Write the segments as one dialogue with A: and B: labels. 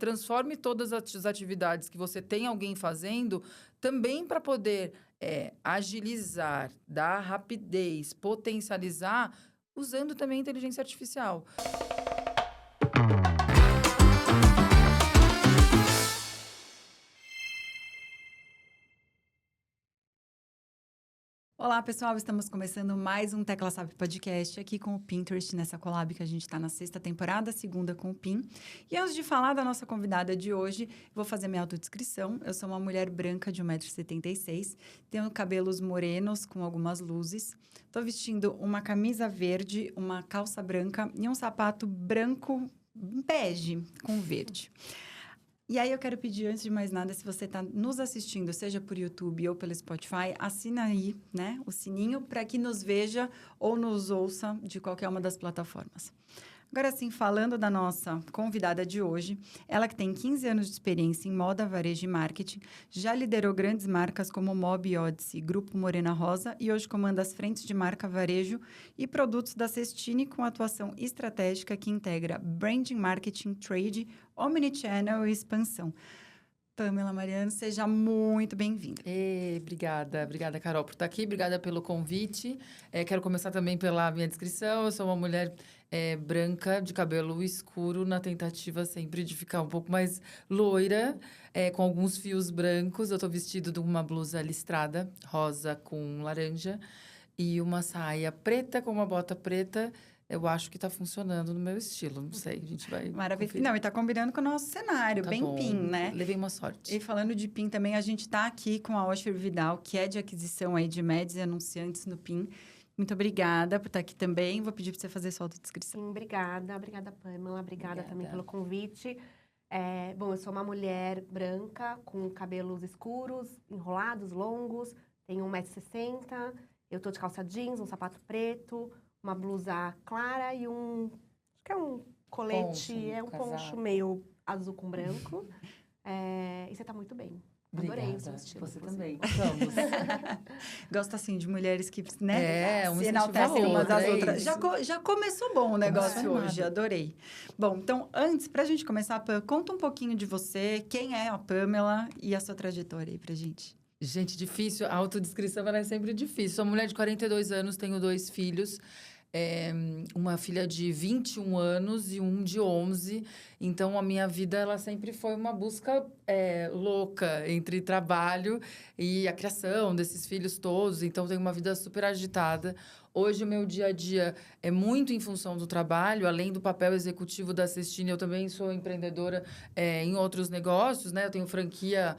A: transforme todas as atividades que você tem alguém fazendo também para poder agilizar, dar rapidez, potencializar, usando também a inteligência artificial.
B: Olá, pessoal! Estamos começando mais um Tecla Sabe Podcast aqui com o Pinterest, nessa collab que a gente está na 6ª temporada, segunda com o Pin. E antes de falar da nossa convidada de hoje, vou fazer minha autodescrição. Eu sou uma mulher branca de 1,76 m, tenho cabelos morenos com algumas luzes. Estou vestindo uma camisa verde, uma calça branca e um sapato branco bege com verde. E aí, eu quero pedir, antes de mais nada, se você está nos assistindo, seja por YouTube ou pelo Spotify, assina aí, né, o sininho para que nos veja ou nos ouça de qualquer uma das plataformas. Agora sim, falando da nossa convidada de hoje, ela que tem 15 anos de experiência em moda, varejo e marketing, já liderou grandes marcas como Mob e Odyssey, Grupo Morena Rosa e hoje comanda as frentes de marca, varejo e produtos da Cestine com atuação estratégica que integra branding, marketing, trade, omnichannel e expansão. Pamela Mariano, seja muito bem-vinda.
A: Obrigada, Carol, por estar aqui. Obrigada pelo convite. Quero começar também pela minha descrição. Eu sou uma mulher branca, de cabelo escuro, na tentativa sempre de ficar um pouco mais loira, com alguns fios brancos. Eu estou vestido de uma blusa listrada, rosa com laranja, e uma saia preta com uma bota preta. Eu acho que está funcionando no meu estilo, não sei, a gente vai
B: Maravilha.
A: conferir.
B: Não, e está combinando com o nosso cenário,
A: Tá
B: bem
A: bom.
B: PIN, né?
A: Levei uma sorte.
B: E falando de PIN também, a gente está aqui com a Osher Vidal, que é de aquisição aí de médias e anunciantes no PIN. Muito obrigada por estar aqui também. Vou pedir para você fazer sua autodescrição.
C: Sim, obrigada, Pamela. Obrigada também pelo convite. Bom, eu sou uma mulher branca, com cabelos escuros, enrolados, longos, tenho 1,60 m, eu tô de calça jeans, um sapato preto, uma blusa clara e acho que é um colete, poncho meio azul com branco. E você tá muito bem. Adorei o seu estilo.
A: Você também. Vamos.
B: Gosto, assim, de mulheres que, né,
A: um
B: se enaltecem umas às outras.
A: Isso.
B: Já começou bom o negócio
A: Começou
B: hoje, adorei. Bom, então, antes, pra gente começar, Pam, conta um pouquinho de você, quem é a Pamela e a sua trajetória aí pra gente.
A: Gente, difícil, a autodescrição ela é sempre difícil. Sou mulher de 42 anos, tenho 2 filhos. Uma filha de 21 anos e um de 11. Então, a minha vida, ela sempre foi uma busca louca entre trabalho e a criação desses filhos todos. Então, tenho uma vida super agitada. Hoje, o meu dia a dia é muito em função do trabalho. Além do papel executivo da Cestine, eu também sou empreendedora em outros negócios, né? Eu tenho franquia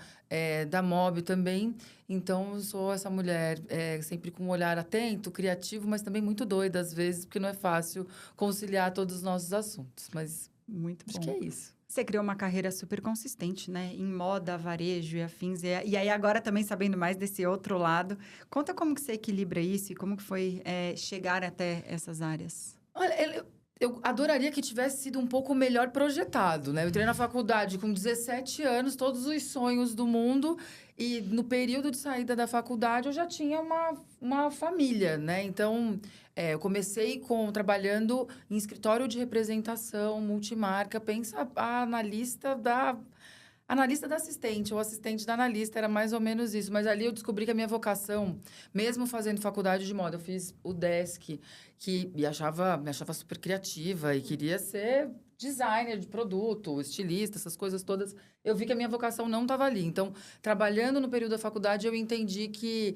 A: da Mob também. Então, eu sou essa mulher sempre com um olhar atento, criativo, mas também muito doida, às vezes, porque não é fácil conciliar todos os nossos assuntos. Mas
B: muito bom.
A: Acho que é isso.
B: Você criou uma carreira super consistente, né? Em moda, varejo e afins. E aí, agora também sabendo mais desse outro lado, conta como que você equilibra isso e como que foi chegar até essas áreas.
A: Olha, eu adoraria que tivesse sido um pouco melhor projetado, né? Eu entrei na faculdade com 17 anos, todos os sonhos do mundo. E no período de saída da faculdade, eu já tinha uma família, né? Então, eu comecei trabalhando em escritório de representação, multimarca. Pensa a analista da assistente, ou assistente da analista, era mais ou menos isso. Mas ali eu descobri que a minha vocação, mesmo fazendo faculdade de moda, eu fiz o desk, que me achava super criativa e queria ser designer de produto, estilista, essas coisas todas. Eu vi que a minha vocação não estava ali. Então, trabalhando no período da faculdade, eu entendi que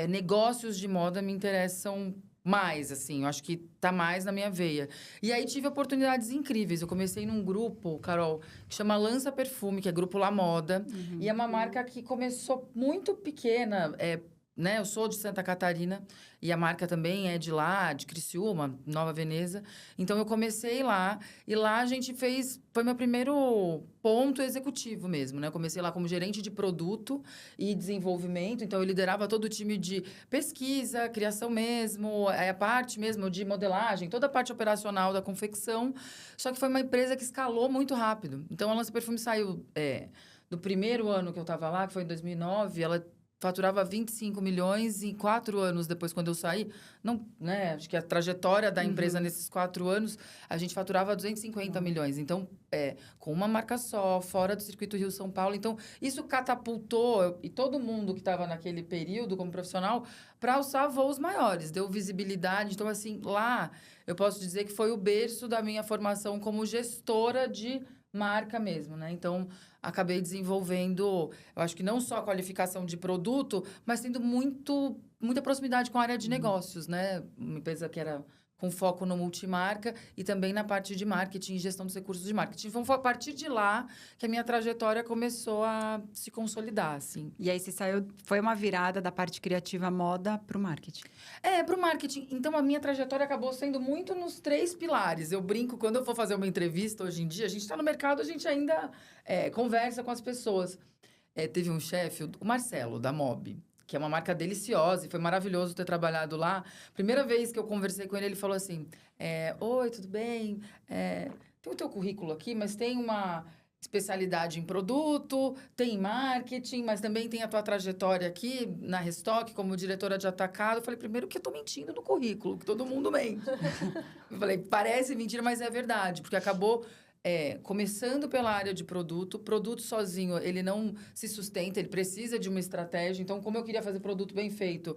A: negócios de moda me interessam mais, assim. Eu acho que tá mais na minha veia. E aí, tive oportunidades incríveis. Eu comecei num grupo, Carol, que chama Lança Perfume, que é Grupo La Moda. Uhum. E é uma marca que começou muito pequena, né? Eu sou de Santa Catarina e a marca também é de lá, de Criciúma, Nova Veneza. Então, eu comecei lá e lá a gente foi meu primeiro ponto executivo mesmo, né? Eu comecei lá como gerente de produto e desenvolvimento. Então, eu liderava todo o time de pesquisa, criação mesmo, a parte mesmo de modelagem, toda a parte operacional da confecção. Só que foi uma empresa que escalou muito rápido. Então, a Lança Perfume saiu do primeiro ano que eu estava lá, que foi em 2009, ela faturava 25 milhões e 4 anos depois, quando eu saí, não, né? Acho que a trajetória da empresa nesses 4 anos, a gente faturava 250 milhões. Então, com uma marca só, fora do circuito Rio-São Paulo. Então, isso catapultou, e todo mundo que estava naquele período como profissional, para alçar voos maiores, deu visibilidade. Então, assim, lá, eu posso dizer que foi o berço da minha formação como gestora de marca mesmo, né? Então, acabei desenvolvendo, eu acho que não só a qualificação de produto, mas tendo muita proximidade com a área de negócios, né? Uma empresa que era com foco no multimarca e também na parte de marketing e gestão dos recursos de marketing. Então, foi a partir de lá que a minha trajetória começou a se consolidar, assim.
B: E aí você saiu, foi uma virada da parte criativa moda para o marketing.
A: Para o marketing. Então, a minha trajetória acabou sendo muito nos 3 pilares. Eu brinco, quando eu for fazer uma entrevista hoje em dia, a gente está no mercado, a gente ainda conversa com as pessoas. Teve um chefe, o Marcelo, da Mob, que é uma marca deliciosa, e foi maravilhoso ter trabalhado lá. Primeira vez que eu conversei com ele, ele falou assim, oi, tudo bem? Tem o teu currículo aqui, mas tem uma especialidade em produto, tem em marketing, mas também tem a tua trajetória aqui na Restock como diretora de atacado. Eu falei, primeiro que eu tô mentindo no currículo, que todo mundo mente. Eu falei, parece mentira, mas é verdade, porque acabou... começando pela área de produto sozinho, ele não se sustenta, ele precisa de uma estratégia. Então, como eu queria fazer produto bem feito,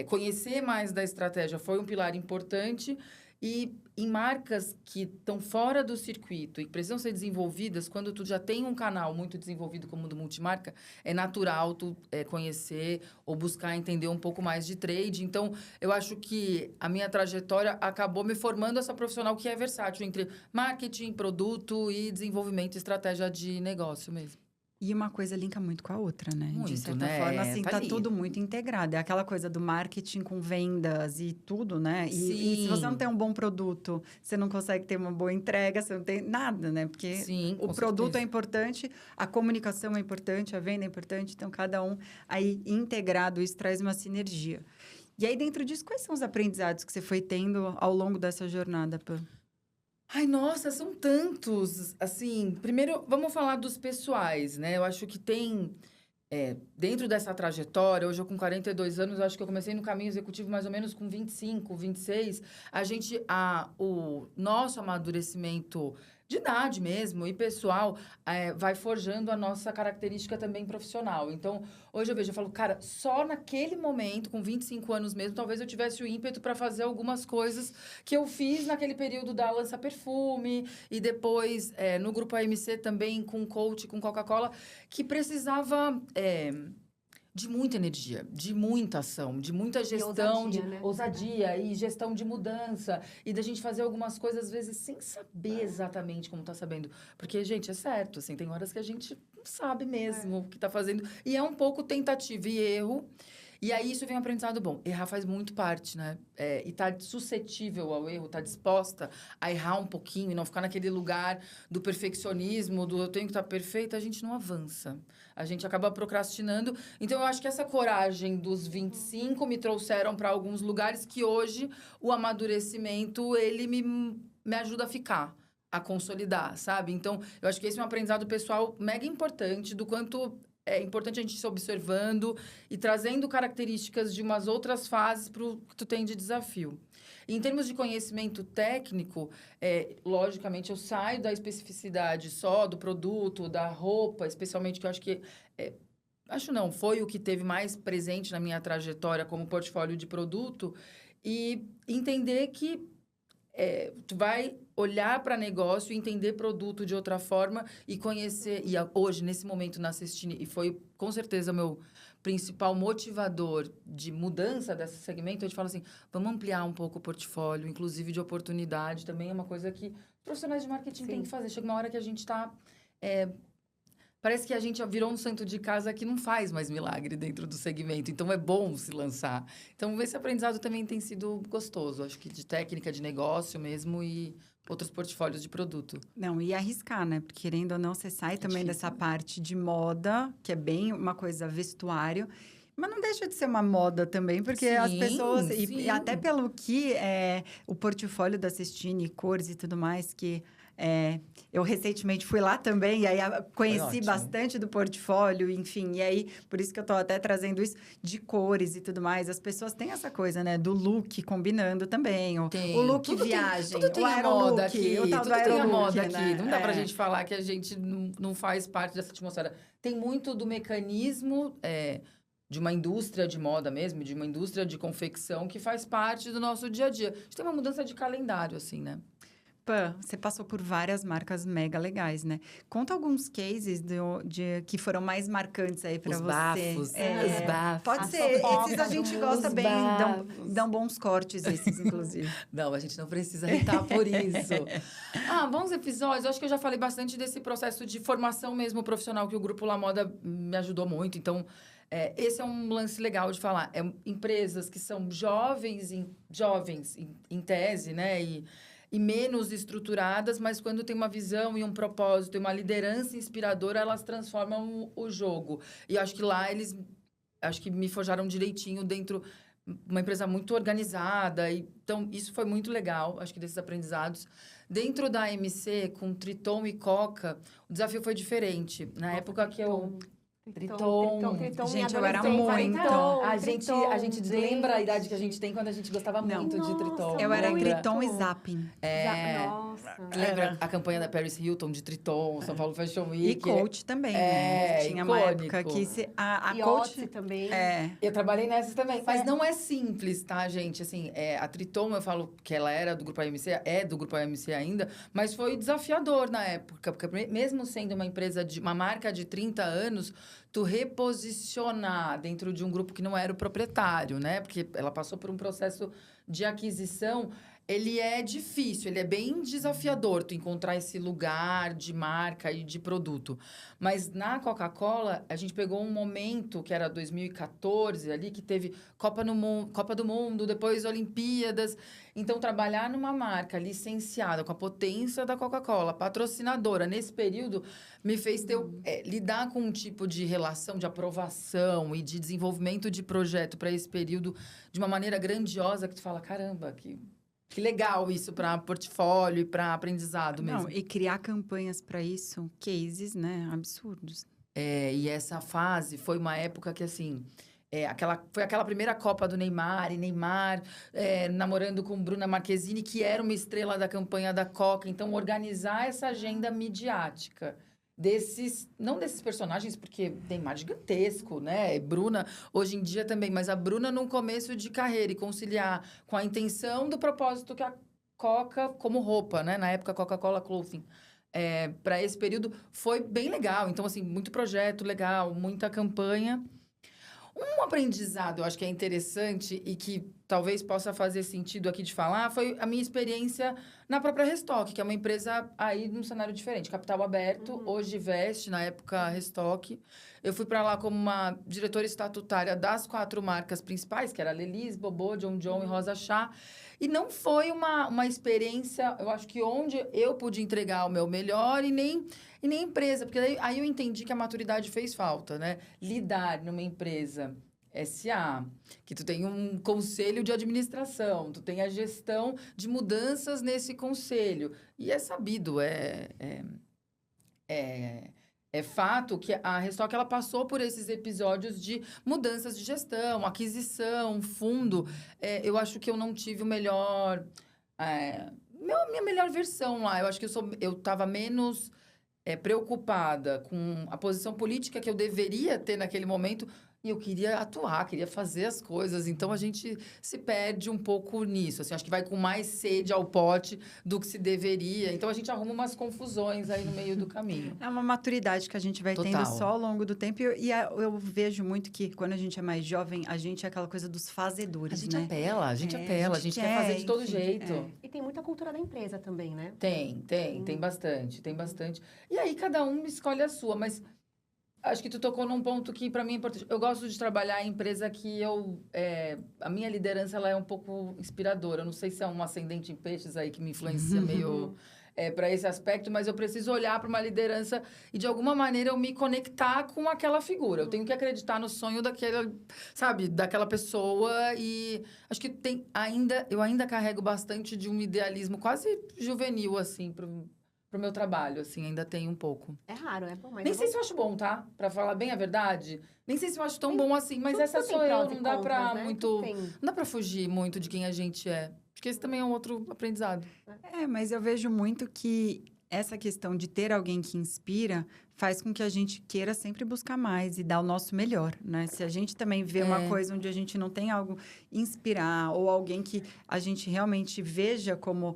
A: conhecer mais da estratégia foi um pilar importante. E em marcas que estão fora do circuito e precisam ser desenvolvidas, quando tu já tem um canal muito desenvolvido como o do multimarca, é natural tu conhecer ou buscar entender um pouco mais de trade. Então, eu acho que a minha trajetória acabou me formando essa profissional que é versátil entre marketing, produto e desenvolvimento e estratégia de negócio mesmo.
B: E uma coisa linka muito com a outra, né?
A: Muito,
B: de certa
A: né?
B: forma, assim, tá
A: ali.
B: tudo muito integrado. É aquela coisa do marketing com vendas e tudo, né? E se você não tem um bom produto, você não consegue ter uma boa entrega, você não tem nada, né? Porque
A: Sim,
B: o produto é importante, a comunicação é importante, a venda é importante. Então, cada um aí integrado, isso traz uma sinergia. E aí, dentro disso, quais são os aprendizados que você foi tendo ao longo dessa jornada, Pã?
A: Ai, nossa, são tantos. Assim, primeiro, vamos falar dos pessoais, né? Eu acho que tem... dentro dessa trajetória, hoje eu com 42 anos, eu acho que eu comecei no caminho executivo mais ou menos com 25, 26. O nosso amadurecimento de idade mesmo e pessoal vai forjando a nossa característica também profissional. Então, hoje eu falo, cara, só naquele momento, com 25 anos mesmo, talvez eu tivesse o ímpeto para fazer algumas coisas que eu fiz naquele período da Lança Perfume e depois no Grupo AMC também com coach, com Coca-Cola, que precisava... de muita energia, de muita ação, de muita gestão, ousadia e gestão de mudança. E da gente fazer algumas coisas, às vezes, sem saber exatamente como tá sabendo. Porque, gente, é certo, assim, tem horas que a gente não sabe mesmo o que tá fazendo. E é um pouco tentativa e erro. E aí, isso vem um aprendizado bom. Errar faz muito parte, né? E tá suscetível ao erro, tá disposta a errar um pouquinho e não ficar naquele lugar do perfeccionismo, do eu tenho que estar perfeita, a gente não avança. A gente acaba procrastinando. Então, eu acho que essa coragem dos 25 me trouxeram para alguns lugares que hoje o amadurecimento, ele me ajuda a ficar, a consolidar, sabe? Então, eu acho que esse é um aprendizado pessoal mega importante do quanto... É importante a gente se observando e trazendo características de umas outras fases para o que tu tem de desafio. Em termos de conhecimento técnico, logicamente, eu saio da especificidade só do produto, da roupa, especialmente, que eu acho que... foi o que teve mais presente na minha trajetória como portfólio de produto. E entender que tu vai olhar para negócio e entender produto de outra forma e conhecer... E hoje, nesse momento, na Cestini, e foi, com certeza, o meu principal motivador de mudança desse segmento, a gente fala assim, vamos ampliar um pouco o portfólio, inclusive de oportunidade, também é uma coisa que profissionais de marketing têm que fazer. Chega uma hora que a gente está... Parece que a gente virou um santo de casa que não faz mais milagre dentro do segmento. Então, é bom se lançar. Então, esse aprendizado também tem sido gostoso. Acho que de técnica, de negócio mesmo e outros portfólios de produto.
B: Não, e arriscar, né? Porque, querendo ou não, você sai também dessa parte de moda, que é bem uma coisa vestuário. Mas não deixa de ser uma moda também, porque as pessoas... E até pelo que o portfólio da Cestini, cores e tudo mais, que... Eu recentemente fui lá também, e aí conheci
A: ótimo.
B: bastante do portfólio, enfim. E aí, por isso que eu tô até trazendo isso de cores e tudo mais. As pessoas têm essa coisa, né? Do look combinando também. O look
A: Tudo
B: viagem,
A: tudo tem
B: o
A: a moda
B: aerolook,
A: aqui.
B: o tal
A: Tudo
B: do
A: tem a
B: aerolook,
A: moda
B: né?
A: aqui. Não dá pra gente falar que a gente não faz parte dessa atmosfera. Tem muito do mecanismo de uma indústria de moda mesmo, de uma indústria de confecção que faz parte do nosso dia a dia. A gente tem uma mudança de calendário, assim, né?
B: Pan, você passou por várias marcas mega legais, né? Conta alguns cases que foram mais marcantes aí pra
A: Os
B: você.
A: bafos, os bafos.
B: Pode
C: As
B: ser,
C: fofocas
B: esses a
C: do
B: gente
C: mundo.
B: gosta
A: Os
B: bem,
A: bafos.
B: dão bons cortes esses, inclusive.
A: Não, a gente não precisa irritar por isso. Bons episódios. Eu acho que eu já falei bastante desse processo de formação mesmo profissional que o Grupo La Moda me ajudou muito. Então, esse é um lance legal de falar. Empresas que são jovens em tese, né? E menos estruturadas, mas quando tem uma visão e um propósito e uma liderança inspiradora, elas transformam o jogo. E eu acho que lá acho que me forjaram direitinho dentro uma empresa muito organizada. Então, isso foi muito legal, acho que desses aprendizados. Dentro da AMC, com Triton e Coca, o desafio foi diferente. Na época que eu... Triton.
B: Gente, eu era
C: adolescente,
B: muito.
A: A gente lembra a idade que a gente tem quando a gente gostava muito de Triton.
B: Eu era
A: lembra?
B: Triton e Zapping.
C: Nossa.
A: Lembra a campanha da Paris Hilton de Triton, São Paulo Fashion Week?
B: E Coach também, né? Tinha uma época
A: icônico.
B: que a
C: E
B: Coach...
C: Otzi também.
A: Eu trabalhei nessas também. Mas não é simples, tá, gente? Assim, a Triton, eu falo que ela era do Grupo AMC, é do Grupo AMC ainda, mas foi desafiador na época. Porque mesmo sendo uma marca de 30 anos, tu reposicionar dentro de um grupo que não era o proprietário, né? Porque ela passou por um processo de aquisição. Ele é difícil, ele é bem desafiador tu encontrar esse lugar de marca e de produto. Mas na Coca-Cola, a gente pegou um momento, que era 2014, ali, que teve Copa do Mundo, depois Olimpíadas. Então, trabalhar numa marca licenciada, com a potência da Coca-Cola, patrocinadora, nesse período, me fez lidar com um tipo de relação de aprovação e de desenvolvimento de projeto para esse período de uma maneira grandiosa, que tu fala, caramba, que legal isso para portfólio e para aprendizado mesmo.
B: Não, e criar campanhas para isso, cases, né, absurdos.
A: E essa fase foi uma época que, assim, foi aquela primeira Copa do Neymar, e Neymar namorando com Bruna Marquezine, que era uma estrela da campanha da Coca. Então, organizar essa agenda midiática não desses personagens, porque Neymar é gigantesco, né? Bruna, hoje em dia também, mas a Bruna no começo de carreira e conciliar com a intenção do propósito que a Coca, como roupa, né? Na época, Coca-Cola Clothing, para esse período, foi bem legal. Então, assim, muito projeto legal, muita campanha. Um aprendizado, eu acho que é interessante e que talvez possa fazer sentido aqui de falar, foi a minha experiência na própria Restock, que é uma empresa aí num cenário diferente. Capital aberto, hoje Veste, na época Restock. Eu fui para lá como uma diretora estatutária das 4 marcas principais, que era Lelis, Bobô, John John e Rosa Chá. E não foi uma experiência, eu acho que onde eu pude entregar o meu melhor e nem empresa, porque aí eu entendi que a maturidade fez falta, né? Lidar numa empresa SA, que tu tem um conselho de administração, tu tem a gestão de mudanças nesse conselho. E é sabido, é fato que a Restock ela passou por esses episódios de mudanças de gestão, aquisição, fundo. Eu acho que eu não tive o melhor... minha melhor versão lá. Eu acho que eu estava menos preocupada com a posição política que eu deveria ter naquele momento. E eu queria atuar, queria fazer as coisas. Então, a gente se perde um pouco nisso. Assim, acho que vai com mais sede ao pote do que se deveria. Então, a gente arruma umas confusões aí no meio do caminho.
B: É uma maturidade que a gente vai tendo só ao longo do tempo. E eu vejo muito que, quando a gente é mais jovem, a gente é aquela coisa dos fazedores,
A: A gente
B: né?
A: apela, a gente quer fazer de todo jeito.
C: E tem muita cultura da empresa também, né?
A: Tem bastante. E aí, cada um escolhe a sua, mas... Acho que tu tocou num ponto que, para mim, é importante. Eu gosto de trabalhar em empresa que a minha liderança, ela é um pouco inspiradora. Eu não sei se é um ascendente em peixes aí que me influencia meio para esse aspecto, mas eu preciso olhar para uma liderança e, de alguma maneira, eu me conectar com aquela figura. Eu tenho que acreditar no sonho daquela pessoa. E acho que eu ainda carrego bastante de um idealismo quase juvenil, assim, pro meu trabalho, assim, ainda tem um pouco.
C: É raro, é bom, mas
A: Nem
C: é
A: sei
C: bom.
A: se eu acho bom, tá? Pra falar bem a verdade. Nem sei se eu acho tão bom assim, mas
C: Tudo
A: essa
C: tem
A: sou eu,
C: prós e
A: não dá pra
C: contras, né?
A: muito...
C: Tudo tem.
A: Não dá pra fugir muito de quem a gente é. Porque esse também é um outro aprendizado.
B: Mas eu vejo muito que essa questão de ter alguém que inspira faz com que a gente queira sempre buscar mais e dar o nosso melhor, né? Se a gente também vê uma coisa onde a gente não tem algo inspirar ou alguém que a gente realmente veja como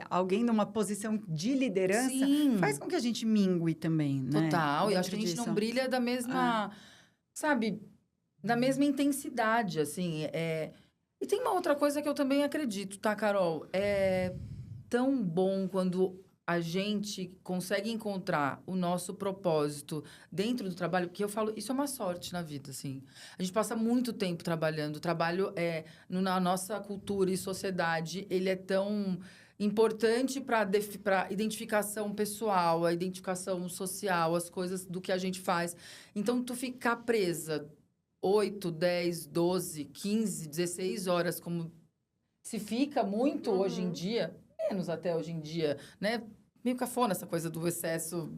B: alguém numa posição de liderança,
A: Sim.
B: faz com que a gente mingue também, né?
A: Total. E
B: Dentro
A: acho que a gente
B: disso.
A: não brilha da mesma... Sabe? Da mesma intensidade, assim. E tem uma outra coisa que eu também acredito, tá, Carol? É tão bom quando a gente consegue encontrar o nosso propósito dentro do trabalho, porque eu falo, isso é uma sorte na vida, assim. A gente passa muito tempo trabalhando. O trabalho, na nossa cultura e sociedade, ele é tão importante para identificação pessoal, a identificação social, as coisas do que a gente faz. Então, tu ficar presa 8, 10, 12, 15, 16 horas, como se fica muito hoje em dia, menos até hoje em dia, né? Meio cafona essa coisa do excesso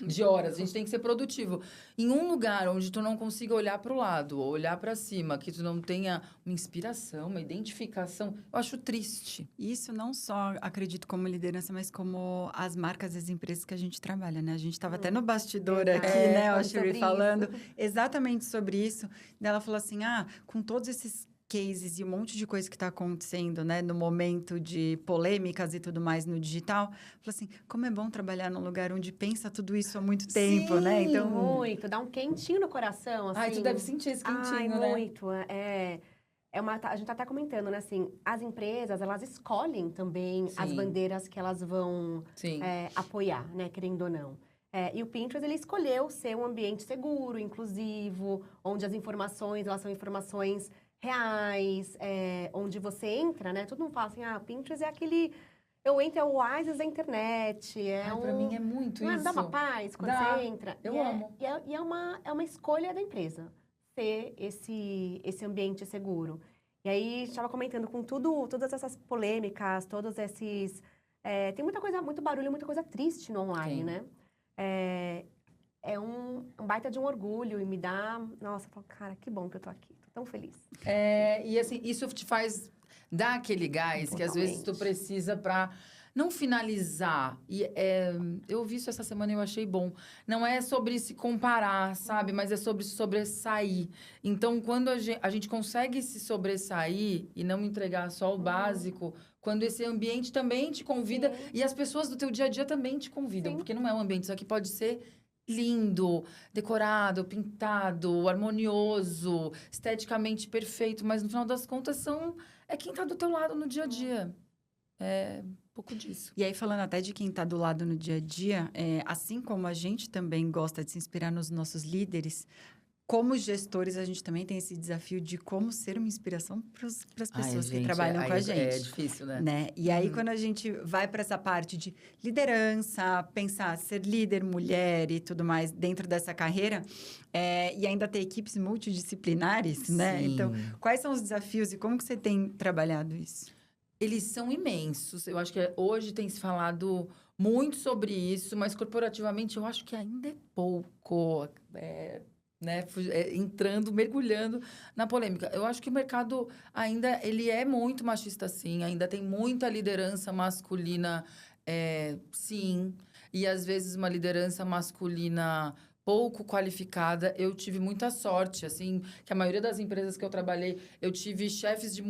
A: de horas. A gente tem que ser produtivo. Em um lugar onde tu não consiga olhar para o lado, ou olhar para cima, que tu não tenha uma inspiração, uma identificação, eu acho triste.
B: Isso não só acredito como liderança, mas como as marcas e as empresas que a gente trabalha, né? A gente estava até no bastidor
C: Verdade.
B: aqui, né, a
C: Falando
B: Shuri
C: sobre
B: falando
C: isso.
B: exatamente sobre isso. Daí ela falou assim, com todos esses cases e um monte de coisa que está acontecendo, né, no momento de polêmicas e tudo mais no digital, falou assim, como é bom trabalhar num lugar onde pensa tudo isso há muito tempo, né? Então,
C: Muito, dá um quentinho no coração, assim.
A: Ai, tu deve sentir esse quentinho, né?
C: Muito, a gente tá até comentando, né, assim, as empresas, elas escolhem também as
A: Sim.
C: bandeiras que elas vão
A: Sim.
C: apoiar, né, querendo ou não. E o Pinterest, ele escolheu ser um ambiente seguro, inclusivo, onde as informações, elas são informações reais, onde você entra, né, todo mundo fala assim, Pinterest é aquele... Eu entro, é o oásis da internet,
A: Pra mim é muito
C: não
A: isso.
C: dá uma paz quando
A: Dá.
C: você entra.
A: Eu amo.
C: E é uma escolha da empresa ser esse ambiente seguro. E aí, estava comentando com todas essas polêmicas, todos esses... tem muita coisa, muito barulho, muita coisa triste no online,
A: Tem.
C: né? É um baita de um orgulho e me dá... Nossa, eu falo, cara, que bom que eu tô aqui. Tô tão feliz.
A: E assim, isso te faz dar aquele gás que às vezes tu
C: Totalmente.
A: precisa pra não finalizar. Eu ouvi isso essa semana e eu achei bom. Não é sobre se comparar, sabe? Mas é sobre se sobressair. Então, quando a gente consegue se sobressair e não entregar só o básico, quando esse ambiente também te convida
C: Sim.
A: e as pessoas do teu dia a dia também te convidam.
C: Sim.
A: Porque não é um ambiente, isso aqui pode ser lindo, decorado, pintado, harmonioso, esteticamente perfeito, mas no final das contas é quem tá do teu lado no dia a dia. É um pouco disso.
B: e aí falando até de quem está do lado no dia a dia, assim como a gente também gosta de se inspirar nos nossos líderes, como gestores, a gente também tem esse desafio de como ser uma inspiração para as pessoas que trabalham com a gente.
A: É difícil, né?
B: E aí, quando a gente vai para essa parte de liderança, pensar ser líder, mulher e tudo mais dentro dessa carreira, e ainda ter equipes multidisciplinares, né?
A: Sim.
B: Então, quais são os desafios e como que você tem trabalhado isso?
A: Eles são imensos. Eu acho que hoje tem se falado muito sobre isso, mas corporativamente eu acho que ainda é pouco. Né, entrando, mergulhando na polêmica. Eu acho que o mercado ainda ele é muito machista, sim. Ainda tem muita liderança masculina, sim. E, às vezes, uma liderança masculina pouco qualificada. Eu tive muita sorte, assim, que a maioria das empresas que eu trabalhei, eu tive chefes de...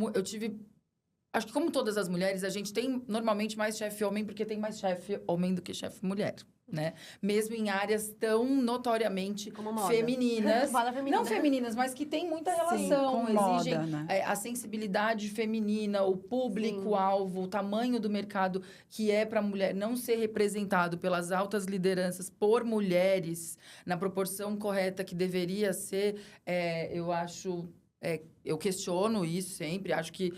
A: Acho que, como todas as mulheres, a gente tem normalmente mais chefe homem, porque tem mais chefe homem do que chefe mulher, né? Mesmo em áreas tão notoriamente
C: Como moda.
A: femininas.
C: Moda feminina.
A: Não femininas, mas que tem muita
B: Sim,
A: relação.
B: com moda,
A: Exigem
B: né?
A: a sensibilidade feminina, o público-alvo, o tamanho do mercado que é para a mulher não ser representado pelas altas lideranças por mulheres na proporção correta que deveria ser, eu acho... eu questiono isso sempre, acho que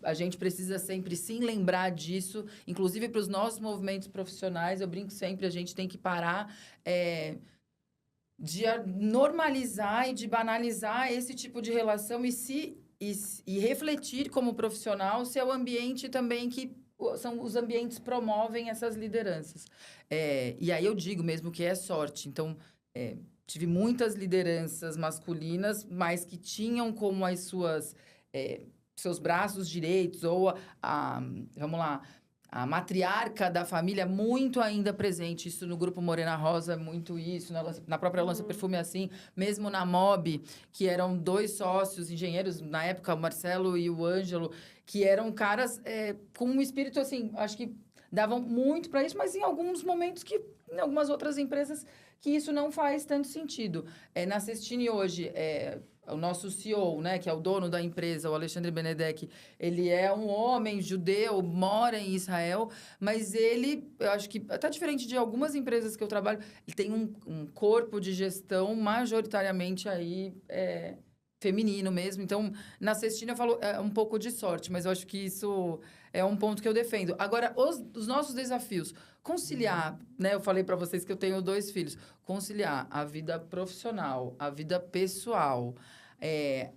A: a gente precisa sempre sim lembrar disso, inclusive para os nossos movimentos profissionais, eu brinco sempre, a gente tem que parar de normalizar e de banalizar esse tipo de relação e refletir como profissional se é o ambiente também que são os ambientes promovem essas lideranças. E aí eu digo mesmo que é sorte. Então, tive muitas lideranças masculinas, mas que tinham como as seus braços direitos, ou vamos lá, a matriarca da família muito ainda presente. Isso no Grupo Morena Rosa é muito isso. Na própria Lança Perfume é assim. Mesmo na MOB, que eram 2 sócios, engenheiros, na época, o Marcelo e o Ângelo, que eram caras com um espírito, assim, acho que davam muito para isso, mas em alguns momentos em algumas outras empresas, que isso não faz tanto sentido. Na Cestini hoje, o nosso CEO, né, que é o dono da empresa, o Alexandre Benedek, ele é um homem judeu, mora em Israel, mas ele, eu acho que, até diferente de algumas empresas que eu trabalho, ele tem um corpo de gestão majoritariamente aí feminino mesmo. Então, na Cestina eu falo um pouco de sorte, mas eu acho que isso é um ponto que eu defendo. Agora, os nossos desafios, conciliar, né? Eu falei para vocês que eu tenho 2 filhos. Conciliar a vida profissional, a vida pessoal,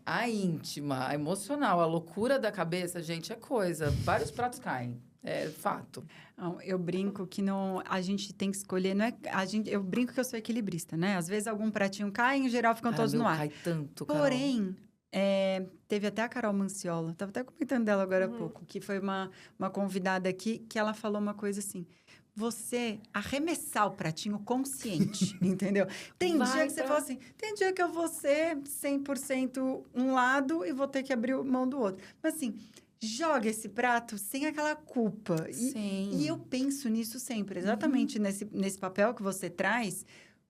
A: a íntima, a emocional, a loucura da cabeça, gente, é coisa. Vários pratos caem. É fato.
B: Não, eu brinco que não, a gente tem que escolher, não é, eu brinco que eu sou equilibrista, né? Às vezes algum pratinho cai, em geral ficam todos no ar.
A: Cai tanto, Carol.
B: Porém, teve até a Carol Manciola, estava até comentando dela agora há pouco, que foi uma convidada aqui, que ela falou uma coisa assim: você arremessar o pratinho consciente, entendeu? Tem dia que você fala assim, tem dia que eu vou ser 100% um lado e vou ter que abrir mão do outro. Mas assim, joga esse prato sem aquela culpa.
A: Sim.
B: E eu penso nisso sempre, exatamente nesse papel que você traz,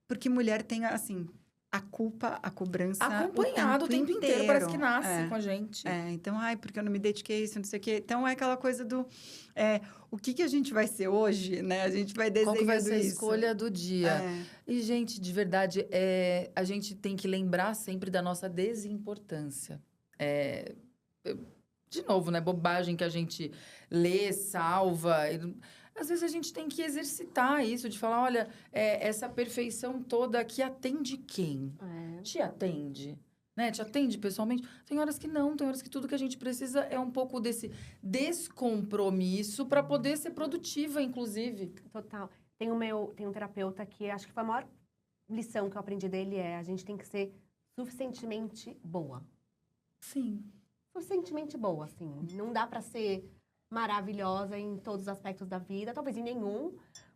B: porque mulher tem, assim, a culpa, a cobrança
A: acompanhado o tempo inteiro. Parece que nasce com a gente.
B: Então, porque eu não me dediquei a isso, não sei o quê. Então, é aquela coisa do... o que a gente vai ser hoje, né? A gente vai desenhando isso.
A: Qual que vai ser a escolha do dia? E, gente, de verdade, a gente tem que lembrar sempre da nossa desimportância. De novo, né? Bobagem que a gente lê, salva. Às vezes a gente tem que exercitar isso, de falar, olha, essa perfeição toda aqui atende quem? Te atende? Né? Te atende pessoalmente? Tem horas que não, tem horas que tudo que a gente precisa é um pouco desse descompromisso para poder ser produtiva, inclusive.
C: Total. Tem um terapeuta que acho que foi a maior lição que eu aprendi dele a gente tem que ser suficientemente boa.
A: Sim.
C: Suficientemente boa, assim. Não dá para ser maravilhosa em todos os aspectos da vida, talvez em nenhum,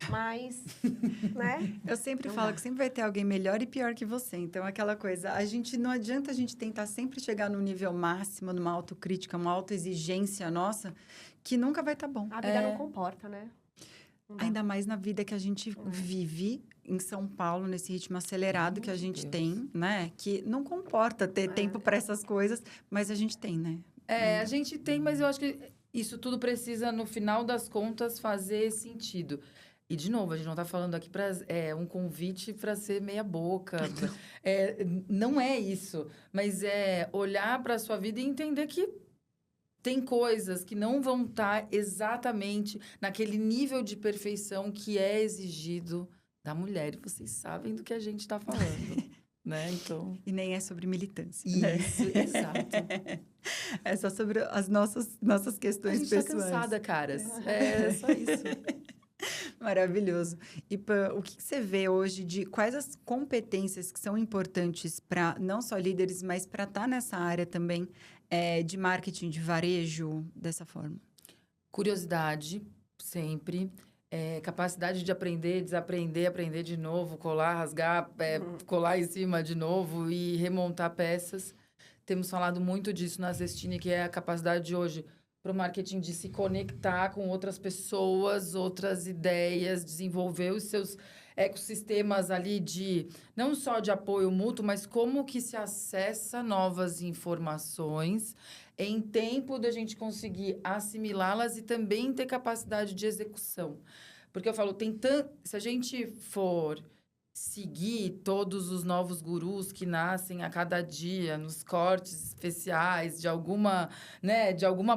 C: mas, né?
B: Eu sempre falo que sempre vai ter alguém melhor e pior que você. Então, aquela coisa, não adianta a gente tentar sempre chegar no nível máximo, numa autocrítica, uma autoexigência nossa, que nunca vai estar bom.
C: A vida não comporta, né?
B: Ainda mais na vida que a gente vive em São Paulo, nesse ritmo acelerado que a gente tem, né? Que não comporta ter tempo para essas coisas, mas a gente tem, né?
A: A gente tem, mas eu acho que isso tudo precisa, no final das contas, fazer sentido. E, de novo, a gente não está falando aqui para um convite para ser meia boca. Não é isso. Mas é olhar para a sua vida e entender que tem coisas que não vão estar exatamente naquele nível de perfeição que é exigido da mulher. E vocês sabem do que a gente está falando. Né? Então...
B: E nem é sobre militância.
A: Isso, exato.
B: É só sobre as nossas questões pessoais.
A: A gente tá cansada, caras. É só isso.
B: Maravilhoso. E o que você vê hoje de quais as competências que são importantes para não só líderes, mas para estar nessa área também de marketing, de varejo, dessa forma?
A: Curiosidade, sempre. Capacidade de aprender, desaprender, aprender de novo, colar, rasgar, colar em cima de novo e remontar peças. Temos falado muito disso na Cestini, que é a capacidade de hoje para o marketing de se conectar com outras pessoas, outras ideias, desenvolver os seus ecossistemas ali não só de apoio mútuo, mas como que se acessa novas informações em tempo da gente conseguir assimilá-las e também ter capacidade de execução. Porque eu falo, se a gente for seguir todos os novos gurus que nascem a cada dia nos cortes especiais de alguma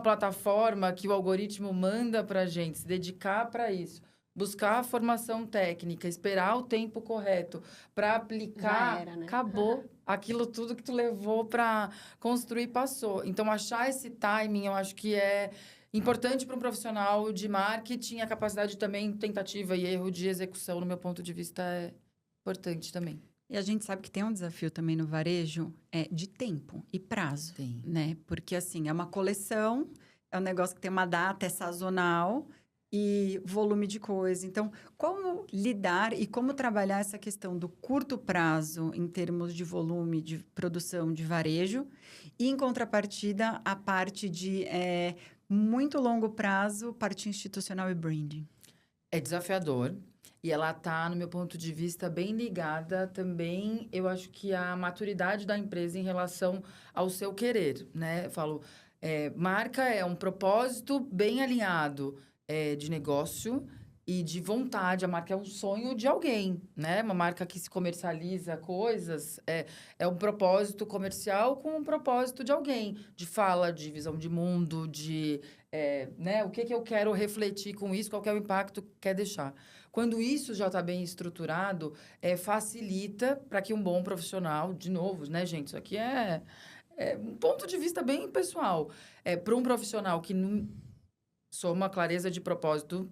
A: plataforma que o algoritmo manda para a gente, se dedicar para isso, buscar a formação técnica, esperar o tempo correto para aplicar,
C: já era, né?
A: Acabou. Aquilo tudo que tu levou para construir passou. Então, achar esse timing, eu acho que é importante para um profissional de marketing, a capacidade também, tentativa e erro de execução, no meu ponto de vista, é importante também.
B: E a gente sabe que tem um desafio também no varejo de tempo e prazo,
A: Tem.
B: né? Porque, assim, é uma coleção, é um negócio que tem uma data, é sazonal e volume de coisa. Então, como lidar e como trabalhar essa questão do curto prazo em termos de volume de produção de varejo e, em contrapartida, a parte de muito longo prazo, parte institucional e branding?
A: É desafiador. E ela está, no meu ponto de vista, bem ligada também, eu acho que a maturidade da empresa em relação ao seu querer, né? Eu falo, marca é um propósito bem alinhado de negócio e de vontade. A marca é um sonho de alguém, né? Uma marca que se comercializa coisas, é um propósito comercial com um propósito de alguém. De fala, de visão de mundo, né? O que eu quero refletir com isso, qual que é o impacto que quer deixar. Quando isso já está bem estruturado, facilita para que um bom profissional, de novo, né, gente? Isso aqui é um ponto de vista bem pessoal. Para um profissional que não soma clareza de propósito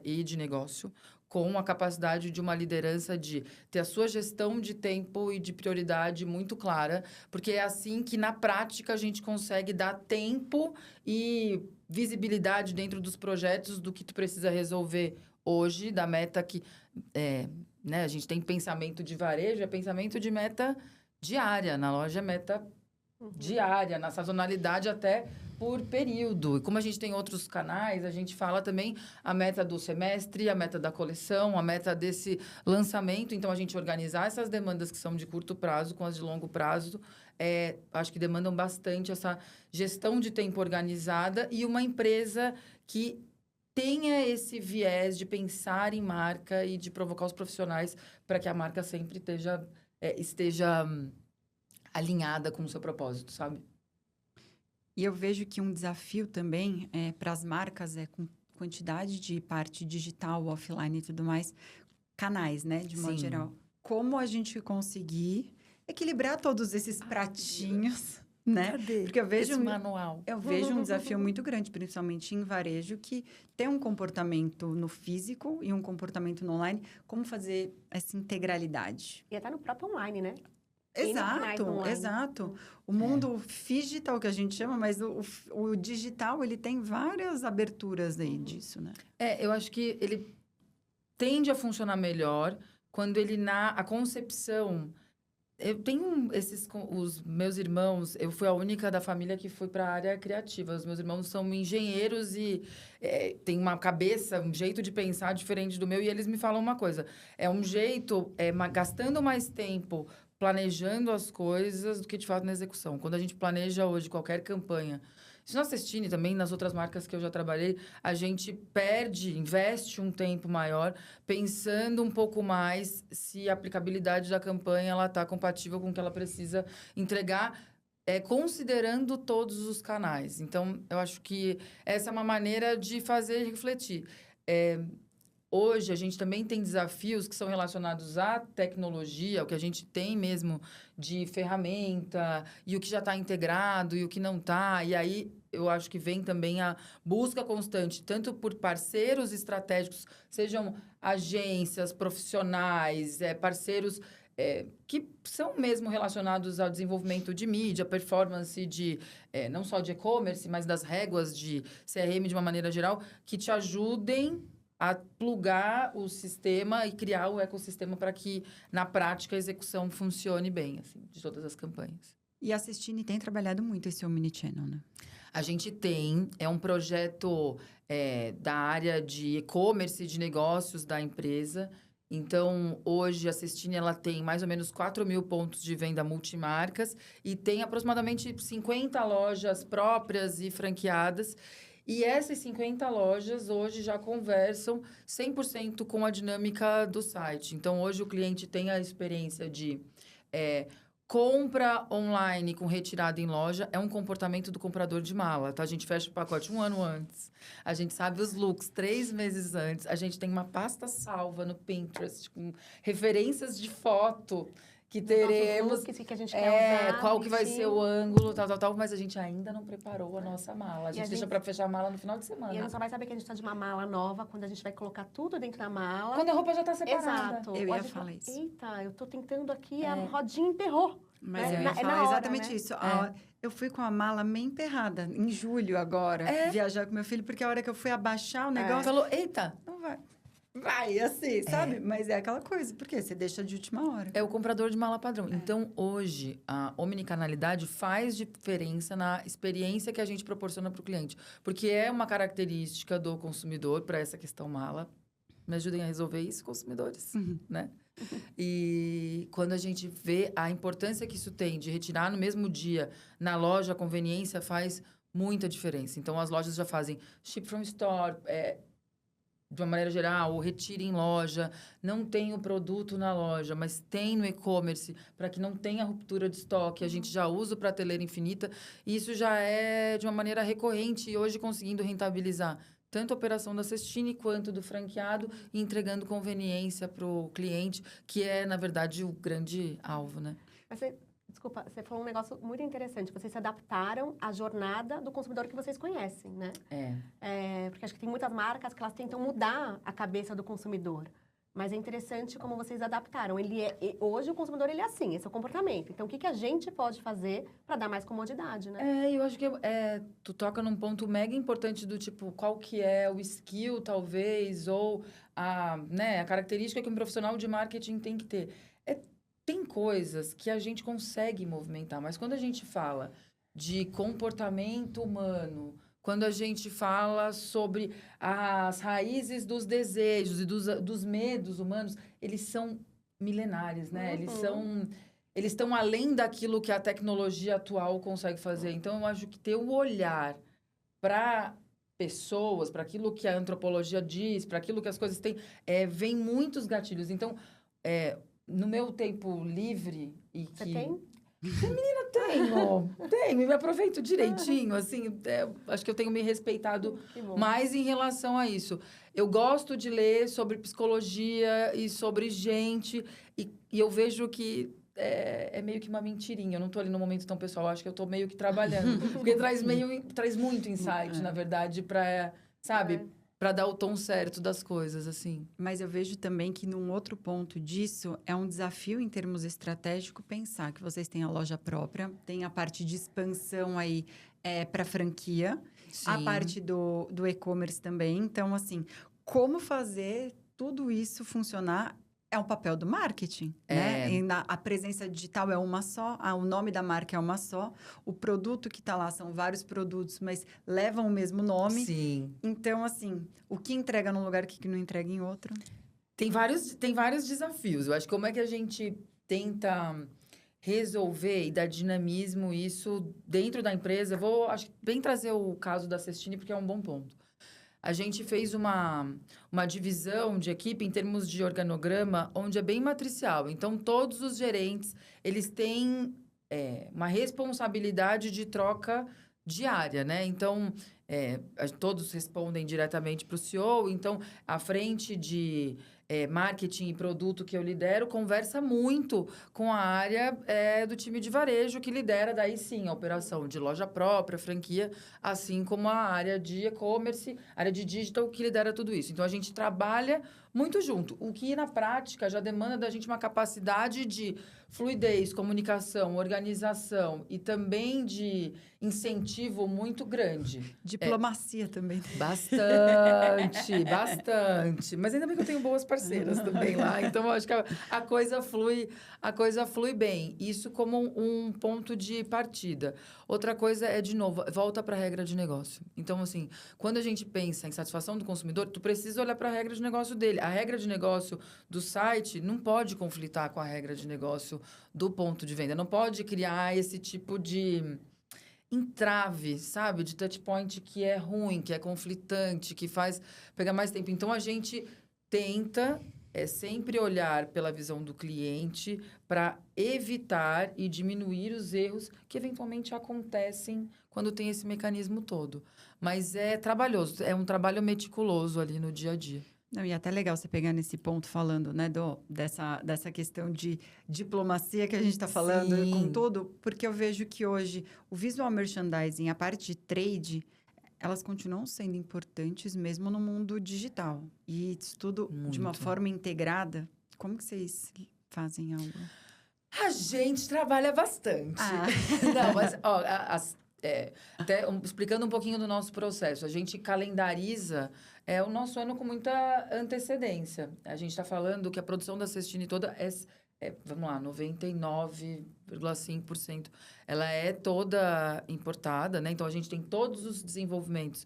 A: e de negócio, com a capacidade de uma liderança de ter a sua gestão de tempo e de prioridade muito clara, porque é assim que, na prática, a gente consegue dar tempo e visibilidade dentro dos projetos do que tu precisa resolver hoje, da meta que... né, a gente tem pensamento de varejo, é pensamento de meta diária. Na loja é meta diária, na sazonalidade até por período. E como a gente tem outros canais, a gente fala também a meta do semestre, a meta da coleção, a meta desse lançamento. Então, a gente organizar essas demandas que são de curto prazo com as de longo prazo, acho que demandam bastante essa gestão de tempo organizada e uma empresa que tenha esse viés de pensar em marca e de provocar os profissionais para que a marca sempre esteja alinhada com o seu propósito, sabe?
B: E eu vejo que um desafio também para as marcas com quantidade de parte digital, offline e tudo mais, canais, né, de modo geral. Como a gente conseguir equilibrar todos esses pratinhos, né?
A: Cadê?
B: Porque eu vejo
A: esse manual.
B: Eu vejo um desafio muito grande, principalmente em varejo, que tem um comportamento no físico e um comportamento no online. Como fazer essa integralidade?
C: E até no próprio online, né?
B: Exato. O mundo digital que a gente chama, mas o digital, ele tem várias aberturas aí disso, né?
A: Eu acho que ele tende a funcionar melhor quando a concepção... Eu tenho os meus irmãos, eu fui a única da família que foi para a área criativa. Os meus irmãos são engenheiros e têm uma cabeça, um jeito de pensar diferente do meu. E eles me falam uma coisa, é um jeito, gastando mais tempo planejando as coisas do que, de fato, na execução. Quando a gente planeja hoje qualquer campanha, isso na Cestine também, nas outras marcas que eu já trabalhei, a gente investe um tempo maior, pensando um pouco mais se a aplicabilidade da campanha está compatível com o que ela precisa entregar, considerando todos os canais. Então, eu acho que essa é uma maneira de fazer refletir. Hoje, a gente também tem desafios que são relacionados à tecnologia, o que a gente tem mesmo de ferramenta, e o que já está integrado e o que não está. E aí, eu acho que vem também a busca constante, tanto por parceiros estratégicos, sejam agências, profissionais, parceiros que são mesmo relacionados ao desenvolvimento de mídia, performance não só de e-commerce, mas das réguas de CRM de uma maneira geral, que te ajudem a plugar o sistema e criar o ecossistema para que, na prática, a execução funcione bem, assim, de todas as campanhas.
B: E a Cestine tem trabalhado muito esse Omnichannel, né?
A: A gente tem, é um projeto da área de e-commerce e de negócios da empresa. Então, hoje, a Cestine, ela tem mais ou menos 4.000 pontos de venda multimarcas e tem aproximadamente 50 lojas próprias e franqueadas. E essas 50 lojas hoje já conversam 100% com a dinâmica do site. Então, hoje o cliente tem a experiência de compra online com retirada em loja. É um comportamento do comprador de mala, tá? A gente fecha o pacote 1 ano antes. A gente sabe os looks 3 meses antes. A gente tem uma pasta salva no Pinterest com referências de foto. que
C: Dos nossos
A: teremos.
C: looks, que a gente quer usar,
A: Qual que vai ser
C: bonitinho.
A: o ângulo, tal, mas a gente ainda não preparou a nossa mala. A gente deixa pra fechar a mala no final de
C: E a
A: semana.
C: gente só vai saber que a gente tá de uma mala nova quando a gente vai colocar tudo dentro da mala.
A: Quando a roupa já tá separada.
C: Exato.
B: Eu
C: Ou a
B: ia
C: gente
B: falar
C: fala,
B: isso.
C: Eita, eu tô tentando aqui, a rodinha emperrou.
B: Mas
C: É,
B: eu
C: é
B: ia
C: na
B: falar
C: hora,
B: exatamente
C: né?
B: isso. Eu fui com a mala meio emperrada, em julho agora, viajar com meu filho, porque a hora que eu fui abaixar o negócio...
A: Falou, eita,
B: Não vai. Vai, assim, sabe? Mas é aquela coisa, porque você deixa de última hora.
A: é o comprador de mala padrão. Então, hoje, a omnicanalidade faz diferença na experiência que a gente proporciona para o cliente. Porque é uma característica do consumidor para essa questão mala. Me ajudem a resolver isso, consumidores, né? E quando a gente vê a importância que isso tem de retirar no mesmo dia na loja, a conveniência faz muita diferença. Então, as lojas já fazem ship from store, de uma maneira geral, ou retire em loja, não tem o produto na loja, mas tem no e-commerce, para que não tenha ruptura de estoque. A gente já usa o prateleira infinita, e isso já é de uma maneira recorrente, e hoje conseguindo rentabilizar tanto a operação da Cestine quanto do franqueado, e entregando conveniência para o cliente, que é, na verdade, o grande alvo, né?
C: Mas desculpa, você falou um negócio muito interessante. Vocês se adaptaram à jornada do consumidor que vocês conhecem, né? Porque acho que tem muitas marcas que elas tentam mudar a cabeça do consumidor. Mas é interessante como vocês adaptaram. Hoje o consumidor ele é assim, esse é o comportamento. Então, o que a gente pode fazer para dar mais comodidade, né?
A: Eu acho que tu toca num ponto mega importante do tipo, qual que é o skill, talvez, ou a característica que um profissional de marketing tem que ter. Tem coisas que a gente consegue movimentar, mas quando a gente fala de comportamento humano, quando a gente fala sobre as raízes dos desejos e dos medos humanos, eles são milenares, né? Eles estão além daquilo que a tecnologia atual consegue fazer. Então, eu acho que ter o olhar para pessoas, para aquilo que a antropologia diz, para aquilo que as coisas têm, vem muitos gatilhos. Então, no meu tempo livre e
C: Você
A: que...
C: tem?
A: Tenho, e me aproveito direitinho, assim, acho que eu tenho me respeitado mais em relação a isso. Eu gosto de ler sobre psicologia e sobre gente, e eu vejo que é meio que uma mentirinha, eu não tô ali no momento tão pessoal, acho que eu tô meio que trabalhando, porque traz muito insight, na verdade, para, sabe... Para dar o tom certo das coisas, assim.
B: Mas eu vejo também que num outro ponto disso, é um desafio em termos estratégicos pensar que vocês têm a loja própria, tem a parte de expansão aí para franquia,
A: Sim.
B: a parte do e-commerce também. Então, assim, como fazer tudo isso funcionar é um papel do marketing, né? E a presença digital é uma só, o nome da marca é uma só, o produto que está lá são vários produtos, mas levam o mesmo nome.
A: Sim.
B: Então, assim, o que entrega num lugar, o que não entrega em outro?
A: Tem vários desafios. Eu acho que como é que a gente tenta resolver e dar dinamismo isso dentro da empresa. Acho que bem trazer o caso da Cestine, porque é um bom ponto. A gente fez uma divisão de equipe em termos de organograma, onde é bem matricial. Então, todos os gerentes, eles têm uma responsabilidade de troca diária, né? Então, todos respondem diretamente para o CEO. Então, a frente de marketing e produto que eu lidero conversa muito com a área do time de varejo, que lidera daí sim a operação de loja própria, franquia, assim como a área de e-commerce, área de digital, que lidera tudo isso. Então, a gente trabalha muito junto, o que na prática já demanda da gente uma capacidade de fluidez, comunicação, organização e também de incentivo muito grande.
B: Diplomacia também.
A: Bastante. Mas ainda bem que eu tenho boas parceiras também lá. Então, eu acho que a coisa flui bem. Isso como um ponto de partida. Outra coisa é, de novo, volta para a regra de negócio. Então, assim, quando a gente pensa em satisfação do consumidor, tu precisa olhar para a regra de negócio dele. A regra de negócio do site não pode conflitar com a regra de negócio do ponto de venda. Não pode criar esse tipo de entrave, sabe? De touch point que é ruim, que é conflitante, que faz pegar mais tempo. Então, a gente tenta sempre olhar pela visão do cliente para evitar e diminuir os erros que eventualmente acontecem quando tem esse mecanismo todo. Mas é trabalhoso, é um trabalho meticuloso ali no dia a dia.
B: Não, e é até legal você pegar nesse ponto falando, né, dessa questão de diplomacia que a gente está falando com
A: Sim.
B: tudo, porque eu vejo que hoje o visual merchandising, a parte de trade, elas continuam sendo importantes mesmo no mundo digital. E isso tudo de uma
A: Muito.
B: forma integrada. Como que vocês fazem algo?
A: A gente trabalha bastante.
B: Ah.
A: Não, mas, ó, explicando um pouquinho do nosso processo, a gente calendariza o nosso ano com muita antecedência. A gente está falando que a produção da Cestine toda vamos lá, 99,5%. Ela é toda importada, né? Então, a gente tem todos os desenvolvimentos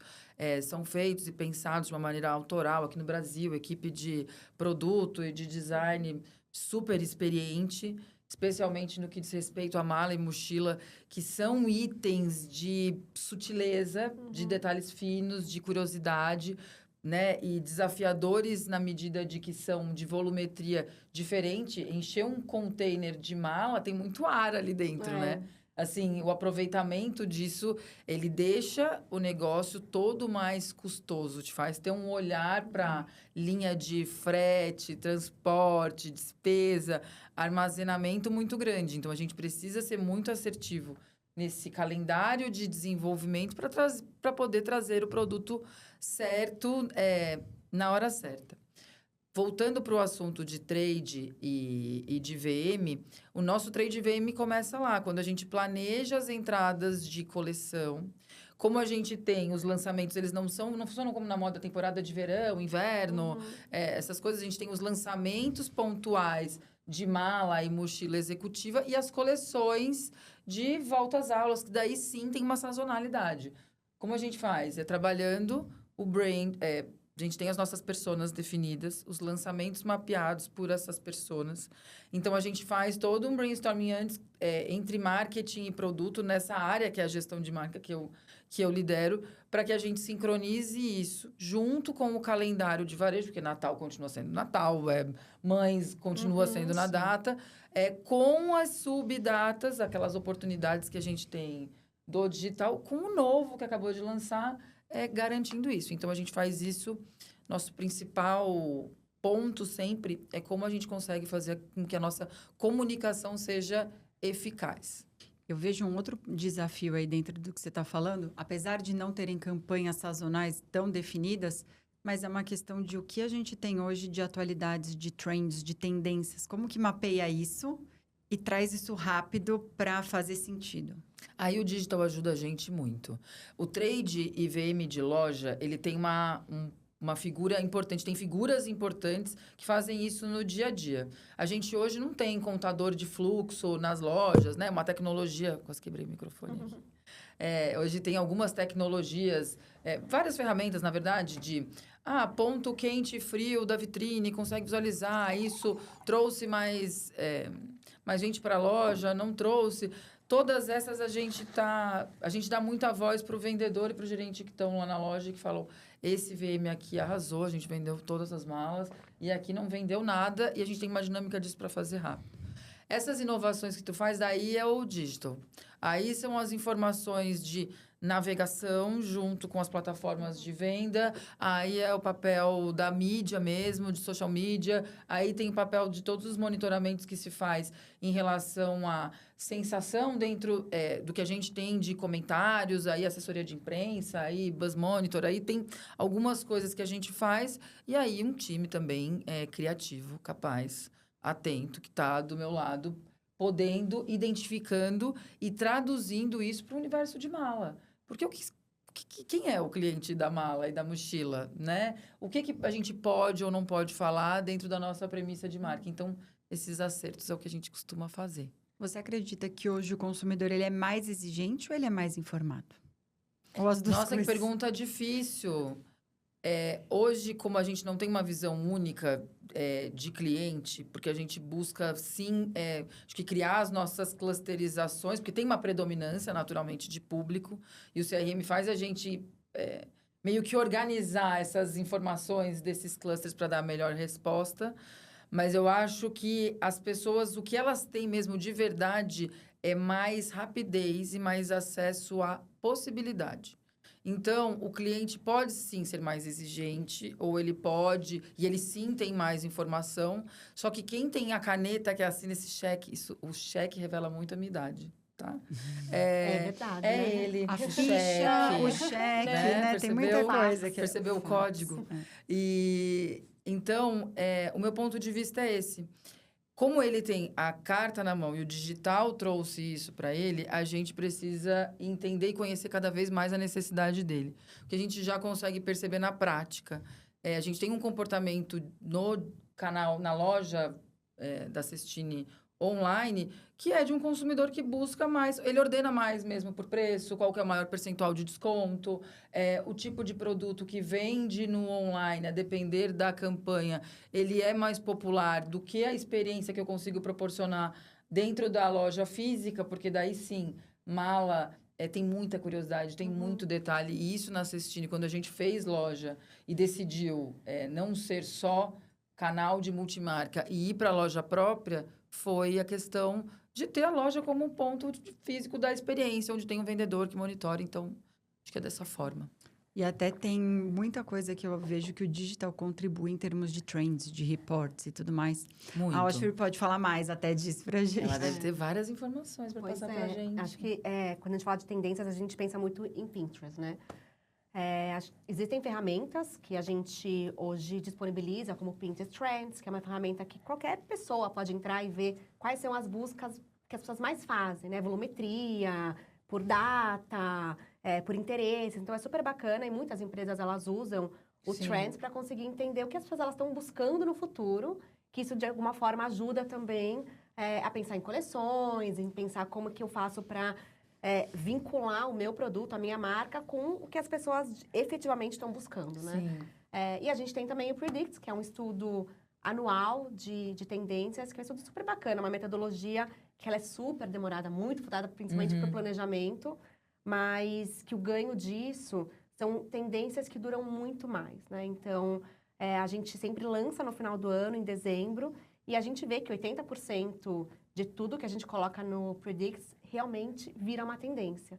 A: são feitos e pensados de uma maneira autoral aqui no Brasil, equipe de produto e de design super experiente, especialmente no que diz respeito à mala e mochila, que são itens de sutileza, de detalhes finos, de curiosidade, né? E desafiadores na medida de que são de volumetria diferente. Encher um container de mala tem muito ar ali dentro, né? Assim, o aproveitamento disso, ele deixa o negócio todo mais custoso, te faz ter um olhar para linha de frete, transporte, despesa, armazenamento muito grande. Então, a gente precisa ser muito assertivo nesse calendário de desenvolvimento para poder trazer o produto certo na hora certa. Voltando para o assunto de trade e de VM, o nosso trade VM começa lá, quando a gente planeja as entradas de coleção. Como a gente tem os lançamentos, eles não funcionam como na moda temporada de verão, inverno, essas coisas. A gente tem os lançamentos pontuais de mala e mochila executiva e as coleções de volta às aulas, que daí sim tem uma sazonalidade. Como a gente faz? Trabalhando o brand... A gente tem as nossas personas definidas, os lançamentos mapeados por essas personas. Então, a gente faz todo um brainstorming antes entre marketing e produto nessa área, que é a gestão de marca que eu lidero, para que a gente sincronize isso junto com o calendário de varejo, porque Natal continua sendo Natal, Mães continua sendo na data, com as subdatas, aquelas oportunidades que a gente tem do digital, com o novo que acabou de lançar, garantindo isso. Então, a gente faz isso. Nosso principal ponto sempre é como a gente consegue fazer com que a nossa comunicação seja eficaz.
B: Eu vejo um outro desafio aí dentro do que você está falando. Apesar de não terem campanhas sazonais tão definidas, mas é uma questão de o que a gente tem hoje de atualidades, de trends, de tendências. Como que mapeia isso e traz isso rápido para fazer sentido?
A: Aí o digital ajuda a gente muito. O trade e VM de loja, ele tem uma figura importante, tem figuras importantes que fazem isso no dia a dia. A gente hoje não tem contador de fluxo nas lojas, né? Uma tecnologia... Quase quebrei o microfone aqui. Hoje tem algumas tecnologias, várias ferramentas, na verdade, de... ponto quente e frio da vitrine, consegue visualizar. Isso trouxe mais gente para a loja, não trouxe... Todas essas a gente dá muita voz para o vendedor e para o gerente que estão lá na loja que falam, esse VM aqui arrasou, a gente vendeu todas as malas e aqui não vendeu nada e a gente tem uma dinâmica disso para fazer rápido. Essas inovações que tu faz, daí é o digital. Aí são as informações de navegação junto com as plataformas de venda. Aí é o papel da mídia mesmo, de social media. Aí tem o papel de todos os monitoramentos que se faz em relação à sensação dentro do que a gente tem de comentários, aí assessoria de imprensa, aí Buzz Monitor, aí tem algumas coisas que a gente faz. E aí um time também criativo, capaz, atento, que está do meu lado, podendo, identificando e traduzindo isso para o universo de mala. Porque quem é o cliente da mala e da mochila, né? O que a gente pode ou não pode falar dentro da nossa premissa de marca? Então, esses acertos é o que a gente costuma fazer.
B: Você acredita que hoje o consumidor ele é mais exigente ou ele é mais informado? Ou as duas
A: Nossa,
B: coisas?
A: que pergunta difícil. Hoje, como a gente não tem uma visão única de cliente, porque a gente busca, sim, acho que criar as nossas clusterizações, porque tem uma predominância, naturalmente, de público, e o CRM faz a gente meio que organizar essas informações desses clusters para dar a melhor resposta. Mas eu acho que as pessoas, o que elas têm mesmo de verdade é mais rapidez e mais acesso à possibilidade. Então, o cliente pode sim ser mais exigente, ou ele pode, e ele sim tem mais informação. Só que quem tem a caneta que assina esse cheque, o cheque revela muito a minha idade, tá?
C: É verdade,
A: É
C: né?
A: ele,
B: A
A: o
B: ficha, o
A: cheque,
B: cheque,
A: né?
B: né? Tem muita coisa que...
A: Percebeu o código? E então, o meu ponto de vista é esse. Como ele tem a carta na mão e o digital trouxe isso para ele, a gente precisa entender e conhecer cada vez mais a necessidade dele. Porque a gente já consegue perceber na prática. A gente tem um comportamento no canal, na loja da Cestini online, que é de um consumidor que busca mais, ele ordena mais mesmo por preço, qual que é o maior percentual de desconto, o tipo de produto que vende no online, a depender da campanha, ele é mais popular do que a experiência que eu consigo proporcionar dentro da loja física, porque daí sim, mala tem muita curiosidade, tem muito detalhe, e isso na Cestini, quando a gente fez loja e decidiu não ser só canal de multimarca e ir para a loja própria, foi a questão de ter a loja como um ponto físico da experiência, onde tem um vendedor que monitora. Então, acho que é dessa forma.
B: E até tem muita coisa que eu vejo que o digital contribui em termos de trends, de reports e tudo mais.
A: Muito.
B: A Oshri pode falar mais até disso pra gente.
A: Ela deve ter várias informações para passar pra gente.
C: Acho que quando a gente fala de tendências, a gente pensa muito em Pinterest, né? Existem ferramentas que a gente hoje disponibiliza, como o Pinterest Trends, que é uma ferramenta que qualquer pessoa pode entrar e ver quais são as buscas que as pessoas mais fazem, né? Volumetria, por data, por interesse. Então, é super bacana e muitas empresas, elas usam o
A: Sim.
C: Trends para conseguir entender o que as pessoas elas estão buscando no futuro, que isso, de alguma forma, ajuda também a pensar em coleções, em pensar como que eu faço para... vincular o meu produto, a minha marca, com o que as pessoas efetivamente estão buscando, né?
A: Sim.
C: E a gente tem também o Predicts, que é um estudo anual de tendências, que é um estudo super bacana, uma metodologia que ela é super demorada, muito voltada principalmente para o planejamento, mas que o ganho disso são tendências que duram muito mais, né? Então, a gente sempre lança no final do ano, em dezembro, e a gente vê que 80% de tudo que a gente coloca no Predicts realmente vira uma tendência.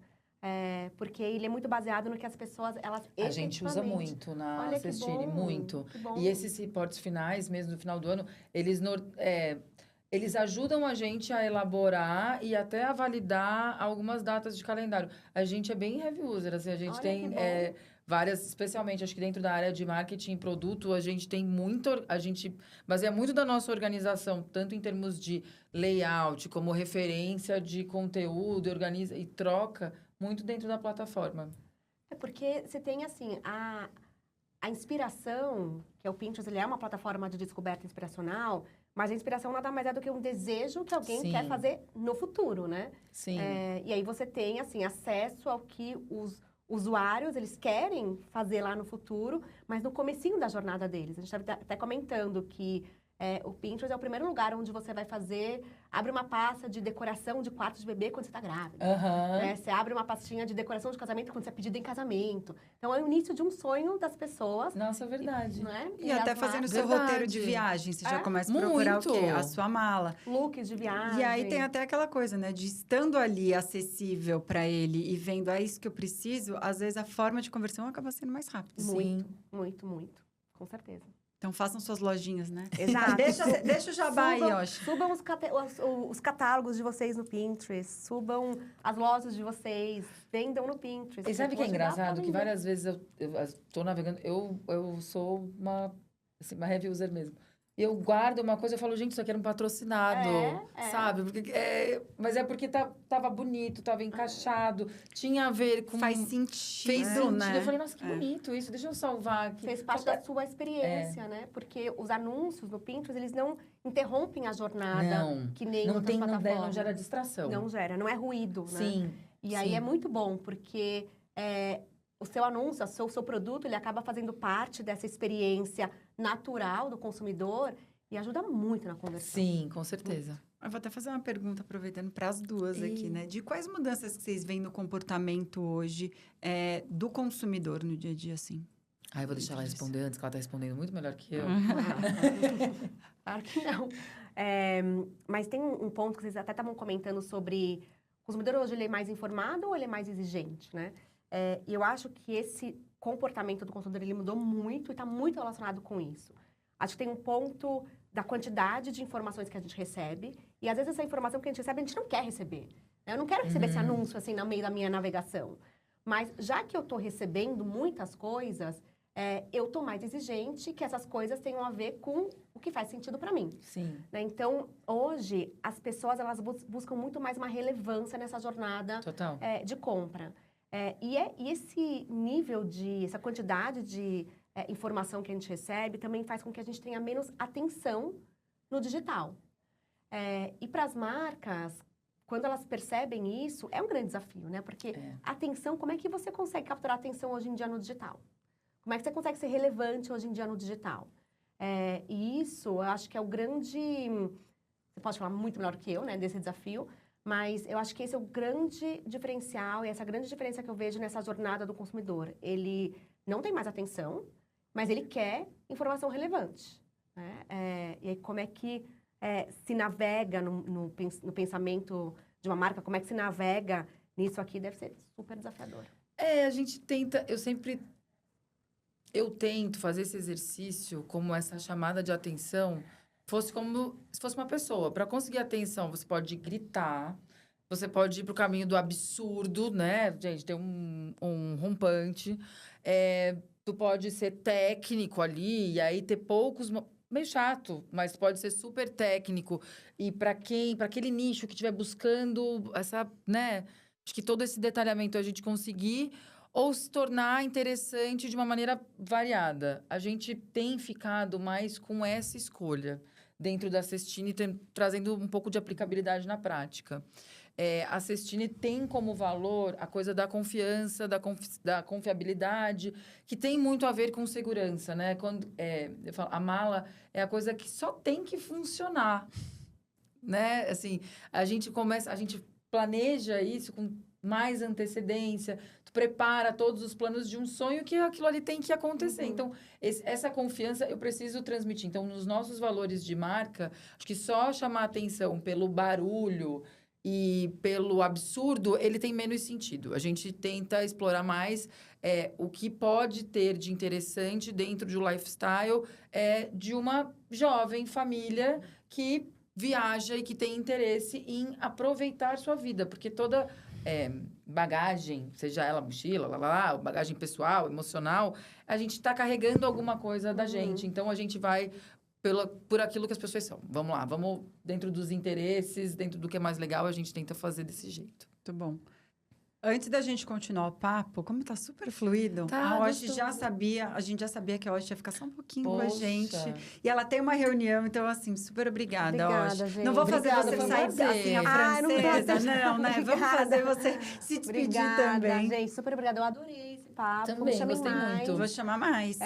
C: Porque ele é muito baseado no que as pessoas, elas
A: A gente usa muito na
C: Olha, que
A: Cestini,
C: bom,
A: muito.
C: que bom.
A: E esses reportes finais, mesmo no final do ano, eles ajudam a gente a elaborar e até a validar algumas datas de calendário. A gente é bem heavy user, assim, a gente
C: Olha,
A: tem
C: que bom.
A: várias, especialmente, acho que dentro da área de marketing e produto, a gente tem muito, a gente baseia muito da nossa organização, tanto em termos de layout, como referência de conteúdo, organiza e troca muito dentro da plataforma.
C: Porque você tem, assim, a inspiração, que é o Pinterest, ele é uma plataforma de descoberta inspiracional, mas a inspiração nada mais é do que um desejo que alguém
A: Sim.
C: quer fazer no futuro, né?
A: Sim.
C: E aí você tem, assim, acesso ao que os usuários, eles querem fazer lá no futuro, mas no comecinho da jornada deles. A gente estava até comentando que o Pinterest é o primeiro lugar onde você vai abre uma pasta de decoração de quarto de bebê quando você está grávida.
A: Aham.
C: Você abre uma pastinha de decoração de casamento quando você é pedido em casamento. Então, é o início de um sonho das pessoas.
A: Nossa, é verdade.
C: Não é?
B: E até
C: as
B: fazendo o
C: marcas-
B: seu
A: Verdade.
B: roteiro de viagem, você já começa a procurar
A: muito.
B: o quê? A sua mala.
C: Looks de viagem.
B: E aí tem até aquela coisa, né? De estando ali acessível para ele e vendo, isso que eu preciso, às vezes a forma de conversão acaba sendo mais rápida.
C: Muito, muito, muito. Com certeza.
B: Então façam suas lojinhas, né?
C: Exato.
B: Deixa o jabá aí, Osh.
C: Subam os catálogos de vocês no Pinterest. Subam as lojas de vocês. Vendam no Pinterest.
A: E sabe o que é
C: Hoje dá pra
A: engraçado? Que
C: vender.
A: várias vezes eu estou navegando, eu sou uma heavy user mesmo. E eu guardo uma coisa e falo, gente, isso aqui era um patrocinado, sabe? Porque, mas é porque tava bonito, tava encaixado, tinha a ver com...
B: Faz sentido,
A: Fez sentido.
B: né?
A: Eu falei, nossa, que bonito isso, deixa eu salvar aqui.
C: Fez parte da sua experiência, né? Porque os anúncios no Pinterest, eles não interrompem a jornada que nem
A: não
C: outras
A: tem, não
C: plataformas.
A: gera distração.
C: Não gera, não é ruído, né?
A: Sim.
C: E aí é muito bom, porque o seu anúncio, o seu produto, ele acaba fazendo parte dessa experiência natural do consumidor e ajuda muito na conversão.
A: Sim, com certeza.
B: Eu vou até fazer uma pergunta, aproveitando para as duas aqui, né? De quais mudanças que vocês veem no comportamento hoje do consumidor no dia a dia, assim?
A: Eu vou deixar ela responder antes, que ela tá respondendo muito melhor que eu.
C: Claro que não. Mas tem um ponto que vocês até estavam comentando sobre... O consumidor hoje ele é mais informado ou ele é mais exigente, né? E eu acho que esse comportamento do consumidor, ele mudou muito e está muito relacionado com isso. Acho que tem um ponto da quantidade de informações que a gente recebe. E, às vezes, essa informação que a gente recebe, a gente não quer receber. Eu não quero receber esse anúncio, assim, no meio da minha navegação. Mas, já que eu estou recebendo muitas coisas, eu estou mais exigente que essas coisas tenham a ver com o que faz sentido para mim.
A: Sim.
C: Né? Então, hoje, as pessoas, elas buscam muito mais uma relevância nessa jornada
A: Total.
C: de compra. E esse nível essa quantidade de informação que a gente recebe também faz com que a gente tenha menos atenção no digital. E para as marcas, quando elas percebem isso, é um grande desafio, né? Porque atenção, como é que você consegue capturar atenção hoje em dia no digital? Como é que você consegue ser relevante hoje em dia no digital? E isso, eu acho que é o grande... Você pode falar muito melhor que eu, né, desse desafio, mas eu acho que esse é o grande diferencial e essa grande diferença que eu vejo nessa jornada do consumidor. Ele não tem mais atenção, mas ele quer informação relevante. Né? E aí, como é que se navega no pensamento de uma marca? Como é que se navega nisso aqui? Deve ser super desafiador.
A: A gente tenta... Eu tento fazer esse exercício como essa chamada de atenção fosse como se fosse uma pessoa. Para conseguir atenção, você pode gritar, você pode ir para o caminho do absurdo, né? Gente, tem um rompante. Tu pode ser técnico ali, e aí ter poucos... Meio chato, mas pode ser super técnico. E para aquele nicho que estiver buscando essa, né? Acho que todo esse detalhamento a gente conseguir... ou se tornar interessante de uma maneira variada. A gente tem ficado mais com essa escolha dentro da Cestine, trazendo um pouco de aplicabilidade na prática. A Cestine tem como valor a coisa da confiança, da confiabilidade, que tem muito a ver com segurança, né? Quando, eu falo, a mala é a coisa que só tem que funcionar, né? Assim, a gente planeja isso com mais antecedência, tu prepara todos os planos de um sonho que aquilo ali tem que acontecer. Então, essa confiança eu preciso transmitir. Então, nos nossos valores de marca, acho que só chamar atenção pelo barulho e pelo absurdo, ele tem menos sentido. A gente tenta explorar mais o que pode ter de interessante dentro de um lifestyle de uma jovem família que viaja e que tem interesse em aproveitar sua vida. Porque toda bagagem, seja ela mochila, bagagem pessoal, emocional, a gente está carregando alguma coisa da gente. Então, a gente vai por aquilo que as pessoas são. Vamos lá, vamos dentro dos interesses, dentro do que é mais legal, a gente tenta fazer desse jeito.
B: Muito bom. Antes da gente continuar o papo, como tá super fluido,
A: Tá,
B: a gente já sabia que a Osh ia ficar só um pouquinho com a
A: Poxa.
B: gente. E ela tem uma reunião, então, assim, super obrigada,
C: Obrigada,
B: Osh.
C: gente.
B: Não vou fazer
A: Obrigada,
B: você
A: foi um
B: sair
A: prazer.
B: assim, a
C: Ai, não
B: francesa,
C: posso.
B: não, né? Vamos
C: Obrigada.
B: fazer você se despedir
C: Obrigada,
B: também.
C: gente. Super obrigada. Eu adorei esse papo.
A: Também,
C: Me chamem
A: gostei
C: mais.
A: muito.
B: Vou chamar mais.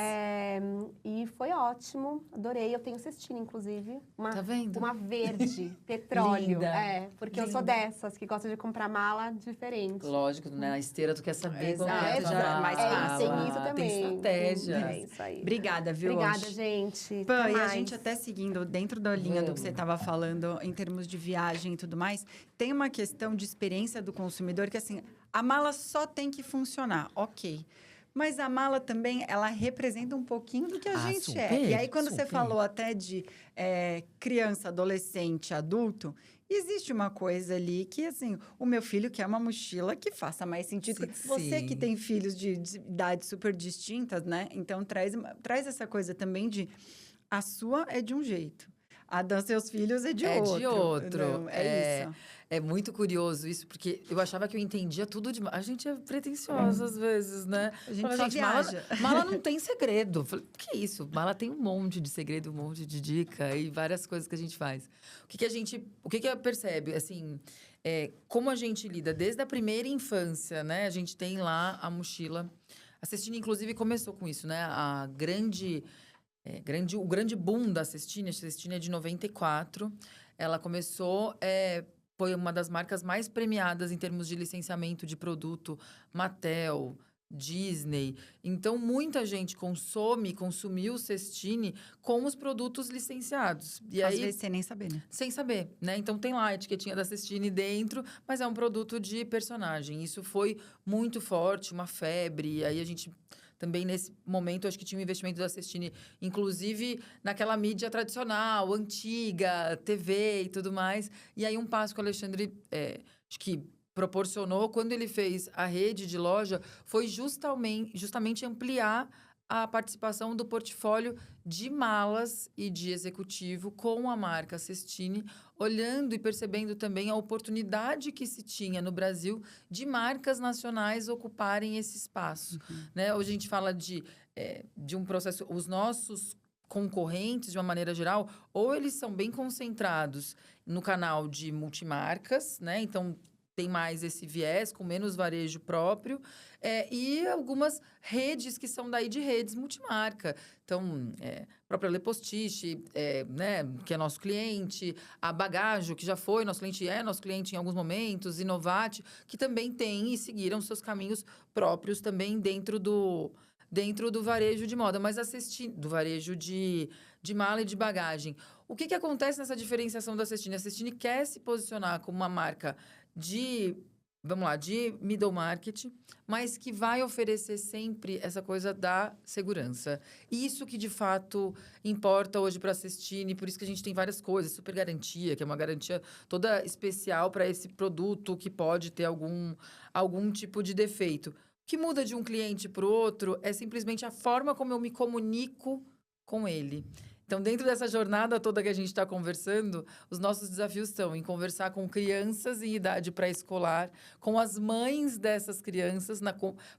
C: E foi ótimo. Adorei. Eu tenho Cestine, inclusive.
A: Tá vendo?
C: Uma verde, petróleo.
A: Linda.
C: Porque eu sou dessas que gosta de comprar mala diferente.
A: Lógico, né? Na esteira tu quer saber qual
B: Exato,
A: é a
B: já é mais fácil.
C: Tem isso também.
A: Tem estratégia.
C: É isso aí.
B: Obrigada, viu,
C: Obrigada,
B: Osh?
C: gente.
B: Pã,
C: Até
B: e a
C: mais.
B: gente até seguindo dentro da linha do que você estava falando em termos de viagem e tudo mais, tem uma questão de experiência do consumidor que, assim, a mala só tem que funcionar, ok. Mas a mala também, ela representa um pouquinho do que a gente é.
A: super,
B: E aí, quando você
A: super.
B: falou até de criança, adolescente, adulto, existe uma coisa ali que, assim, o meu filho quer uma mochila que faça mais sentido.
A: Sim,
B: Você
A: sim.
B: que tem filhos de idades super distintas, né? Então, traz essa coisa também de... A sua é de um jeito. A dos seus filhos é de outro.
A: É de outro.
B: Não, é isso.
A: É muito curioso isso, porque eu achava que eu entendia tudo demais. A gente é pretensiosa às vezes, né?
B: A gente
A: Falava,
B: só viaja.
A: Mala não tem segredo. Falei, que isso? Mala tem um monte de segredo, um monte de dica e várias coisas que a gente faz. O que que percebe? Assim, como a gente lida desde a primeira infância, né? A gente tem lá a mochila. A Cestine, inclusive, começou com isso, né? O grande boom da Cestine, a Cestine é de 94. Ela começou... foi uma das marcas mais premiadas em termos de licenciamento de produto. Mattel, Disney. Então, muita gente consumiu o Cestini com os produtos licenciados. E
B: Às
A: aí,
B: vezes sem nem saber, né?
A: sem saber, né? Então, tem lá a etiquetinha da Cestini dentro, mas é um produto de personagem. Isso foi muito forte, uma febre. E aí, a gente... Também, nesse momento, acho que tinha um investimento da Cestini, inclusive naquela mídia tradicional, antiga, TV e tudo mais. E aí, um passo que o Alexandre, acho que proporcionou, quando ele fez a rede de loja, foi justamente ampliar a participação do portfólio de malas e de executivo com a marca Cestini, olhando e percebendo também a oportunidade que se tinha no Brasil de marcas nacionais ocuparem esse espaço. Né? Hoje a gente fala de um processo... Os nossos concorrentes, de uma maneira geral, ou eles são bem concentrados no canal de multimarcas, né? Então, tem mais esse viés, com menos varejo próprio, e algumas redes que são daí de redes multimarca. Então, a própria Le Postiche, né, que é nosso cliente, a Bagajo, que já foi nosso cliente, é nosso cliente em alguns momentos, Inovate, que também tem e seguiram seus caminhos próprios também dentro do varejo de moda, mas do varejo de mala e de bagagem. O que acontece nessa diferenciação da Cestini? A Cestini quer se posicionar como uma marca de middle market, mas que vai oferecer sempre essa coisa da segurança. Isso que, de fato, importa hoje para a Cestini, por isso que a gente tem várias coisas. Super garantia, que é uma garantia toda especial para esse produto que pode ter algum tipo de defeito. O que muda de um cliente para o outro é simplesmente a forma como eu me comunico com ele. Então, dentro dessa jornada toda que a gente está conversando, os nossos desafios estão em conversar com crianças em idade pré-escolar, com as mães dessas crianças,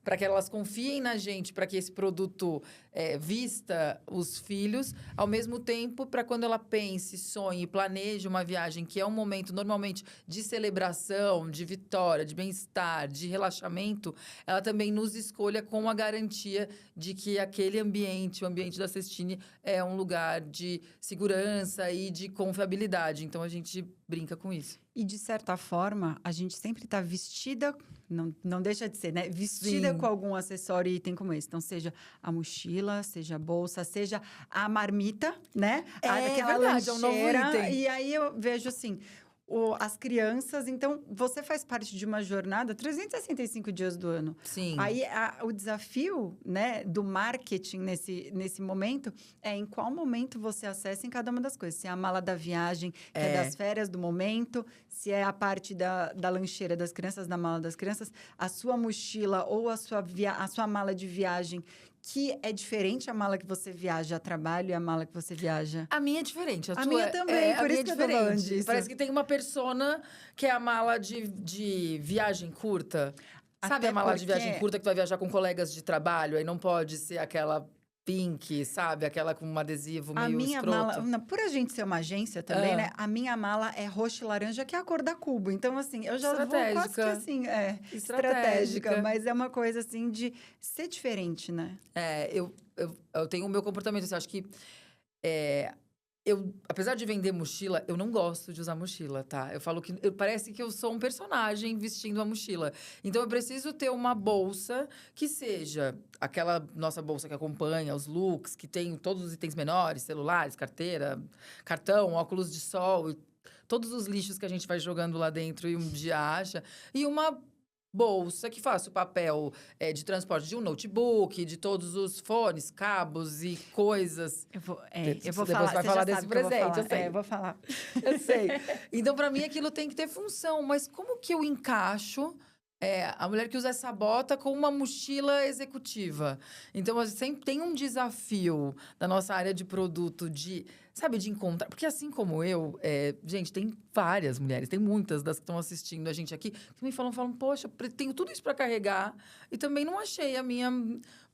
A: para que elas confiem na gente, para que esse produto vista os filhos, ao mesmo tempo, para quando ela pense, sonhe, planeje uma viagem, que é um momento, normalmente, de celebração, de vitória, de bem-estar, de relaxamento, ela também nos escolha com a garantia de que aquele ambiente, o ambiente da Cestini, é um lugar de segurança e de confiabilidade. Então, a gente brinca com isso.
B: E, de certa forma, a gente sempre está vestida, não deixa de ser, né? Vestida com algum acessório e item como esse. Então, seja a mochila, seja a bolsa, seja a marmita, né? Aquela
A: verdade,
B: lancheira.
A: é um novo item.
B: E aí, eu vejo assim... as crianças, então, você faz parte de uma jornada 365 dias do ano.
A: Sim.
B: Aí, o desafio, né, do marketing nesse momento é em qual momento você acessa em cada uma das coisas. Se é a mala da viagem, que é das férias do momento, se é a parte da lancheira das crianças, da mala das crianças, a sua mochila ou a sua mala de viagem, que é diferente a mala que você viaja a trabalho e a mala que você viaja...
A: A minha é diferente.
B: A minha também, por isso que eu tô falando disso.
A: Parece que tem uma persona que é a mala de viagem curta. Sabe
B: Até
A: a mala de
B: porque-
A: viagem curta que tu vai viajar com colegas de trabalho? Aí não pode ser aquela pink, sabe? Aquela com um adesivo meio
B: A minha
A: escroto.
B: mala, por a gente ser uma agência também, né? A minha mala é roxa e laranja, que é a cor da Cubo. Então, assim, eu já vou quase que assim, estratégica. Mas é uma coisa, assim, de ser diferente, né?
A: Eu tenho o meu comportamento, assim, acho que... apesar de vender mochila, eu não gosto de usar mochila, tá? Eu falo que parece que eu sou um personagem vestindo uma mochila. Então, eu preciso ter uma bolsa que seja aquela nossa bolsa que acompanha os looks, que tem todos os itens menores, celulares, carteira, cartão, óculos de sol, todos os lixos que a gente vai jogando lá dentro e um dia acha. E uma bolsa que faça o papel de transporte de um notebook, de todos os fones, cabos e coisas.
B: Eu vou
A: Depois
B: falar.
A: vai
B: Você
A: falar
B: já
A: desse
B: sabe que eu vou
A: presente,
B: falar.
A: eu sei.
B: Eu vou falar.
A: Eu sei. Então, para mim, aquilo tem que ter função. Mas como que eu encaixo a mulher que usa essa bota com uma mochila executiva? Então, sempre tem um desafio da nossa área de produto de encontrar... Porque assim como eu, gente, tem várias mulheres, tem muitas das que estão assistindo a gente aqui, que me falam, poxa, tenho tudo isso para carregar e também não achei a minha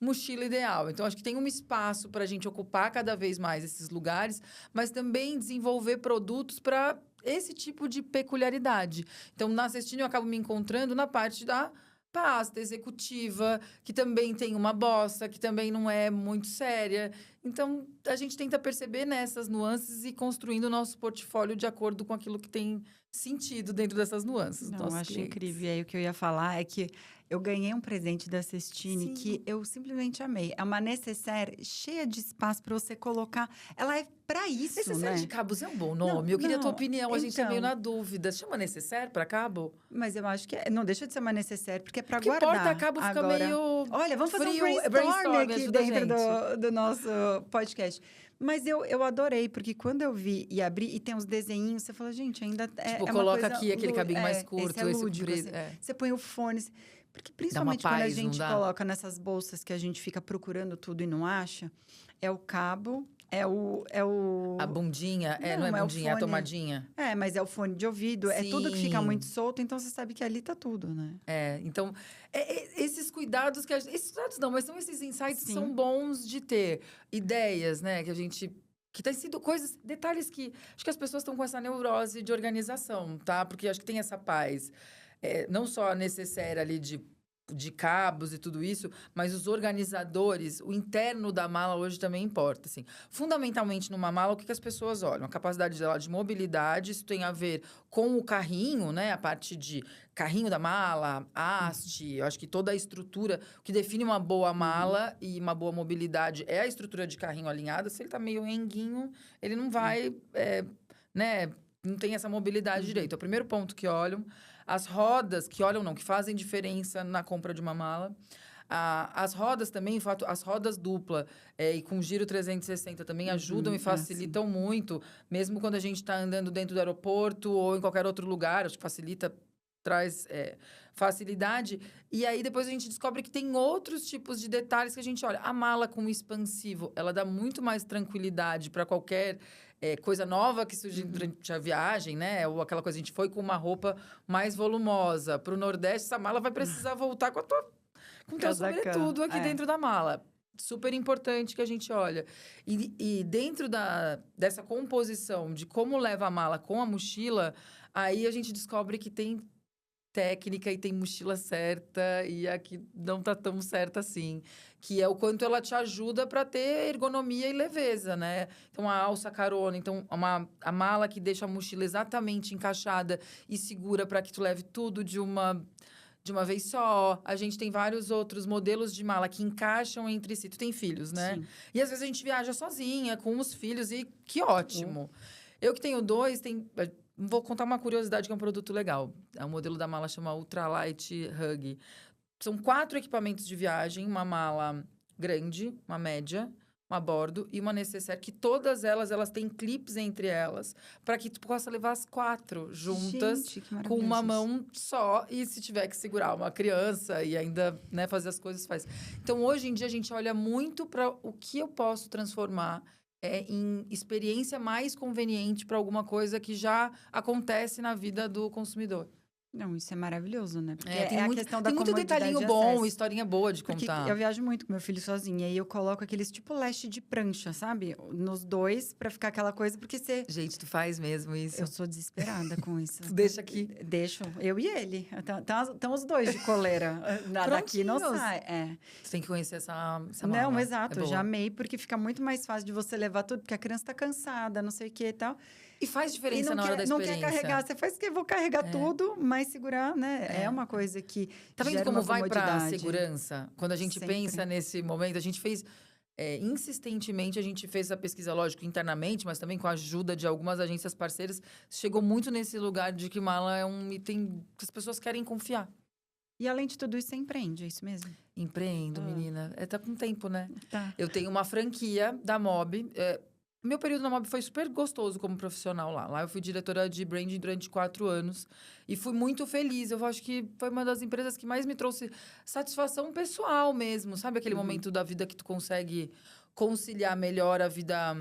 A: mochila ideal. Então, acho que tem um espaço para a gente ocupar cada vez mais esses lugares, mas também desenvolver produtos para esse tipo de peculiaridade. Então, na Cestini, eu acabo me encontrando na parte da pasta executiva, que também tem uma bossa, que também não é muito séria. Então, a gente tenta perceber nessas nuances e construindo o nosso portfólio de acordo com aquilo que tem sentido dentro dessas nuances.
B: Não, eu acho incrível. E aí, o que eu ia falar é que eu ganhei um presente da Cestine que eu simplesmente amei. É uma necessaire cheia de espaço para você colocar. Ela é para isso,
A: Necessaire
B: né?
A: de cabos é um bom nome. Eu queria a tua opinião, a gente é meio
B: então,
A: na dúvida. Chama necessaire para cabo?
B: Mas eu acho que não deixa de ser uma necessaire, porque é para
A: Porque
B: guardar.
A: porta-cabo fica
B: agora,
A: meio
B: olha, vamos fazer
A: frio.
B: um brainstorm aqui
A: ajuda a
B: dentro
A: gente.
B: do nosso podcast. Mas eu adorei, porque quando eu vi e abri, e tem uns desenhinhos, você fala, gente, ainda é uma
A: coloca
B: coisa
A: aqui aquele cabinho mais curto,
B: esse lúdico,
A: comprido.
B: assim. Você põe o fone. Porque principalmente quando a
A: paz,
B: gente coloca nessas bolsas que a gente fica procurando tudo e não acha, é o cabo, é o...
A: A bundinha, não é bundinha, é a tomadinha.
B: Mas é o fone de ouvido, é tudo que fica muito solto, então você sabe que ali tá tudo, né?
A: Então, esses cuidados esses cuidados não, mas são esses insights que
B: Sim.
A: são bons de ter. Ideias, né, que a gente... Que tem sido detalhes que... Acho que as pessoas estão com essa neurose de organização, tá? Porque acho que tem essa paz. Não só a necessária ali de cabos e tudo isso, mas os organizadores, o interno da mala hoje também importa, assim. Fundamentalmente, numa mala, o que as pessoas olham? A capacidade dela de mobilidade, isso tem a ver com o carrinho, né? A parte de carrinho da mala, haste, eu acho que toda a estrutura, o que define uma boa mala e uma boa mobilidade é a estrutura de carrinho alinhada. Se ele tá meio renguinho, ele não vai, né? Não tem essa mobilidade direito. É o primeiro ponto que olham. As rodas, que fazem diferença na compra de uma mala. As rodas também, as rodas dupla e com giro 360 também ajudam e facilitam muito. Mesmo quando a gente está andando dentro do aeroporto ou em qualquer outro lugar, acho que traz facilidade. E aí, depois a gente descobre que tem outros tipos de detalhes que a gente olha. A mala com expansivo, ela dá muito mais tranquilidade para qualquer... coisa nova que surge durante a viagem, né? Ou aquela coisa, a gente foi com uma roupa mais volumosa. Para o Nordeste, essa mala vai precisar voltar com o teu sobretudo aqui dentro da mala. Super importante que a gente olha. E dentro dessa composição de como leva a mala com a mochila, aí a gente descobre que tem técnica e tem mochila certa e a que não tá tão certa assim, que é o quanto ela te ajuda para ter ergonomia e leveza, né? Então, a alça carona, então, a mala que deixa a mochila exatamente encaixada e segura para que tu leve tudo de uma vez só. A gente tem vários outros modelos de mala que encaixam entre si. Tu tem filhos, né?
B: Sim.
A: E às vezes a gente viaja sozinha, com os filhos, e que ótimo. Eu que tenho 2, vou contar uma curiosidade que é um produto legal. É um modelo da mala, chama Ultralight Hug. São 4 equipamentos de viagem, uma mala grande, uma média, uma bordo e uma necessaire, que todas elas têm clipes entre elas, para que tu possa levar as 4 juntas,
B: Gente,
A: com uma mão só, e se tiver que segurar uma criança e ainda, né, fazer as coisas, faz. Então, hoje em dia, a gente olha muito para o que eu posso transformar em experiência mais conveniente para alguma coisa que já acontece na vida do consumidor.
B: Não, isso é maravilhoso, né? Porque
A: tem
B: a questão da
A: tem muito detalhinho
B: de
A: bom,
B: acesso.
A: historinha boa de
B: Porque
A: contar.
B: eu viajo muito com meu filho sozinha e eu coloco aqueles tipo leste de prancha, sabe? Nos 2, pra ficar aquela coisa, porque você...
A: Gente, tu faz mesmo isso?
B: Eu sou desesperada com isso.
A: Tu deixa aqui?
B: Deixo, eu e ele. Estão os 2 de coleira. Daqui não sai.
A: Tu tem que conhecer essa mala.
B: Não, exato. Eu já amei, porque fica muito mais fácil de você levar tudo, porque a criança tá cansada, não sei o que e tal.
A: E faz diferença na hora da experiência.
B: Não quer carregar. Você faz que eu vou carregar tudo, mas segurar, né? É uma coisa que
A: tá vendo como vai pra segurança? Quando a gente
B: Sempre.
A: pensa nesse momento, a gente fez... insistentemente, a gente fez essa pesquisa, lógico, internamente, mas também com a ajuda de algumas agências parceiras, chegou muito nesse lugar de que mala é um item que as pessoas querem confiar.
B: E, além de tudo isso, você empreende, é isso mesmo?
A: Empreendo, menina. Tá com tempo, né?
B: Tá.
A: Eu tenho uma franquia da Mob. Meu período na Mob foi super gostoso como profissional lá. Lá eu fui diretora de branding durante 4 anos. E fui muito feliz. Eu acho que foi uma das empresas que mais me trouxe satisfação pessoal mesmo. Sabe aquele momento da vida que tu consegue conciliar melhor a vida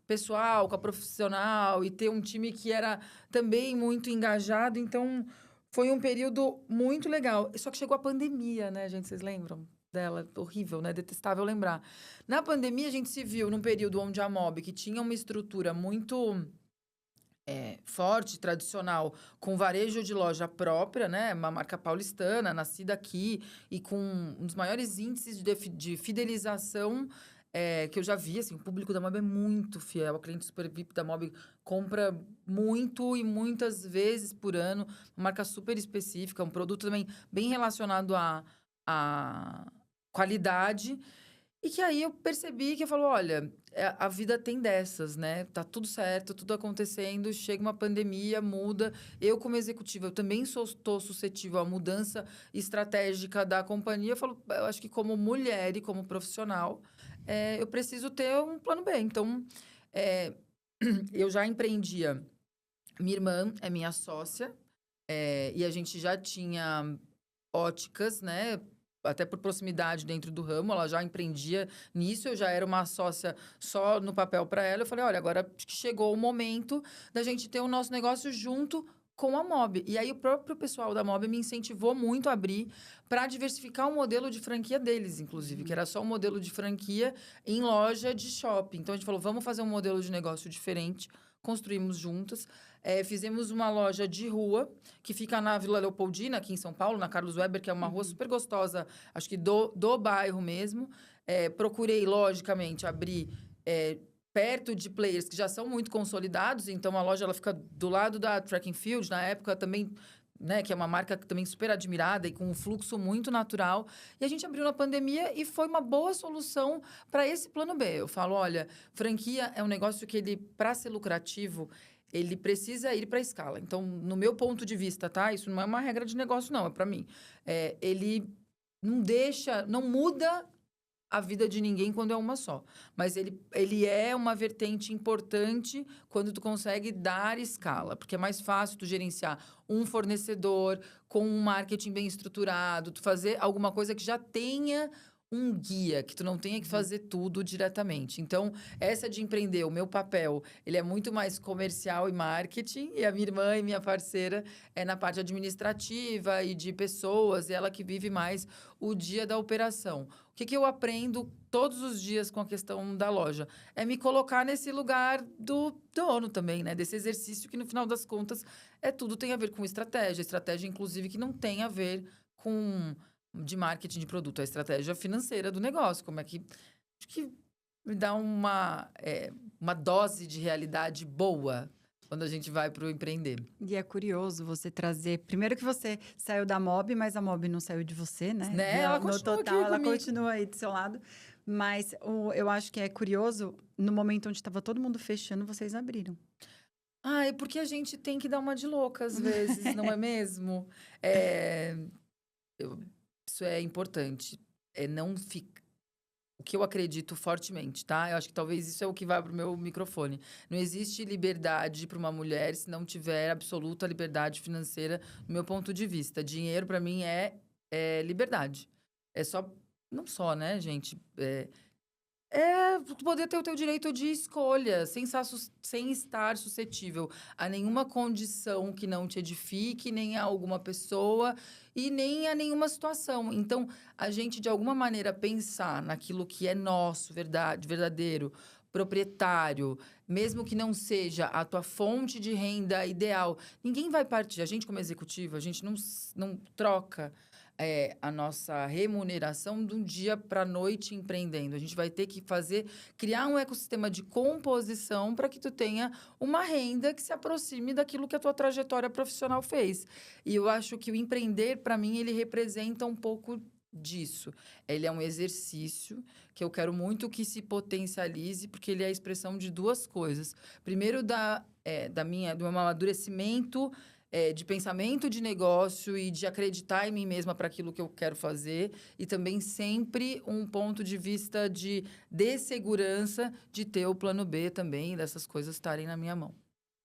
A: pessoal com a profissional e ter um time que era também muito engajado. Então, foi um período muito legal. Só que chegou a pandemia, né, gente? Vocês lembram dela? Horrível, né? Detestável lembrar. Na pandemia, a gente se viu num período onde a Mob, que tinha uma estrutura muito forte, tradicional, com varejo de loja própria, né? Uma marca paulistana, nascida aqui, e com um dos maiores índices de fidelização que eu já vi, assim, o público da Mob é muito fiel. A cliente super VIP da Mob compra muito e muitas vezes por ano. Uma marca super específica, um produto também bem relacionado à qualidade. E que aí eu percebi que eu falo, olha, a vida tem dessas, né? Tá tudo certo, tudo acontecendo, chega uma pandemia, muda. Eu, como executiva, eu também estou suscetível à mudança estratégica da companhia. Eu falo, eu acho que como mulher e como profissional, eu preciso ter um plano B. Então, eu já empreendia. Minha irmã é minha sócia, e a gente já tinha óticas, né? Até por proximidade dentro do ramo, ela já empreendia nisso, eu já era uma sócia só no papel para ela. Eu falei, olha, agora acho que chegou o momento da gente ter o nosso negócio junto com a Mob. E aí o próprio pessoal da Mob me incentivou muito a abrir para diversificar o modelo de franquia deles, inclusive, que era só um modelo de franquia em loja de shopping. Então a gente falou, vamos fazer um modelo de negócio diferente, construímos juntas. Fizemos uma loja de rua, que fica na Vila Leopoldina, aqui em São Paulo, na Carlos Weber, que é uma rua super gostosa, acho que do bairro mesmo. Procurei, logicamente, abrir perto de players que já são muito consolidados. Então, a loja ela fica do lado da Track and Field, na época também, né, que é uma marca também super admirada e com um fluxo muito natural. E a gente abriu na pandemia e foi uma boa solução para esse plano B. Eu falo, olha, franquia é um negócio que ele, para ser lucrativo, ele precisa ir para a escala. Então, no meu ponto de vista, tá? Isso não é uma regra de negócio, não. É para mim. Ele não muda a vida de ninguém quando é uma só. Mas ele é uma vertente importante quando tu consegue dar escala. Porque é mais fácil tu gerenciar um fornecedor com um marketing bem estruturado, tu fazer alguma coisa que já tenha um guia, que tu não tenha que fazer tudo diretamente. Então, essa de empreender, o meu papel, ele é muito mais comercial e marketing, e a minha irmã e minha parceira é na parte administrativa e de pessoas, e ela que vive mais o dia da operação. O que eu aprendo todos os dias com a questão da loja? É me colocar nesse lugar do dono também, né? Desse exercício que, no final das contas, tudo tem a ver com estratégia. Estratégia, inclusive, que não tem a ver com de marketing de produto, a estratégia financeira do negócio. Como é que... Acho que me dá uma dose de realidade boa quando a gente vai para o empreender.
B: E é curioso você trazer... Primeiro que você saiu da Mob, mas a Mob não saiu de você, né?
A: Ela continua
B: no total,
A: aqui
B: ela
A: comigo.
B: continua aí do seu lado. Mas eu acho que é curioso, no momento onde estava todo mundo fechando, vocês abriram.
A: É porque a gente tem que dar uma de louca às vezes, não é mesmo? Isso é importante. Não ficar... O que eu acredito fortemente, tá? Eu acho que talvez isso é o que vai pro meu microfone. Não existe liberdade para uma mulher se não tiver absoluta liberdade financeira, do meu ponto de vista. Dinheiro, para mim, é liberdade. É só... Não só, né, gente? Poder ter o teu direito de escolha, sem estar suscetível a nenhuma condição que não te edifique, nem a alguma pessoa e nem a nenhuma situação. Então, a gente, de alguma maneira, pensar naquilo que é nosso, verdadeiro, proprietário, mesmo que não seja a tua fonte de renda ideal, ninguém vai partir. A gente, como executiva, a gente não troca a nossa remuneração de um dia para a noite empreendendo. A gente vai ter que criar um ecossistema de composição para que tu tenha uma renda que se aproxime daquilo que a tua trajetória profissional fez. E eu acho que o empreender, para mim, ele representa um pouco disso. Ele é um exercício que eu quero muito que se potencialize, porque ele é a expressão de duas coisas. Primeiro, do meu amadurecimento de pensamento de negócio e de acreditar em mim mesma para aquilo que eu quero fazer. E também sempre um ponto de vista de segurança de ter o plano B também, dessas coisas estarem na minha mão.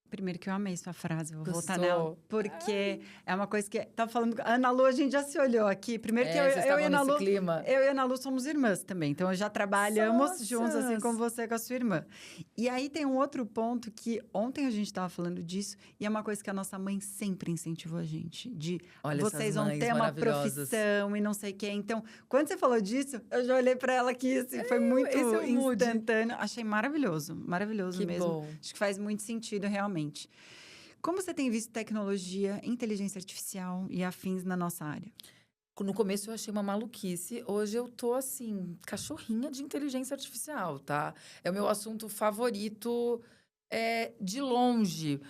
B: Primeiro que eu amei sua frase, vou
A: Gostou?
B: voltar nela. Porque é uma coisa que... Tava falando... A Ana Lu, a gente já se olhou aqui. Primeiro que eu e a Ana Lu...
A: Clima.
B: Eu e a Ana Lu somos irmãs também. Então, já trabalhamos juntos, assim como você com a sua irmã. E aí, tem um outro ponto que... Ontem a gente tava falando disso. E é uma coisa que a nossa mãe sempre incentivou a gente.
A: Olha,
B: vocês vão ter uma profissão e não sei o quê. Então, quando você falou disso, eu já olhei pra ela aqui, assim. Foi muito instantâneo. Achei maravilhoso. Maravilhoso
A: que
B: mesmo.
A: Bom.
B: Acho que faz muito sentido, realmente. Como você tem visto tecnologia, inteligência artificial e afins na nossa área?
A: No começo eu achei uma maluquice, hoje eu tô assim, cachorrinha de inteligência artificial, tá? É o meu assunto favorito, de longe.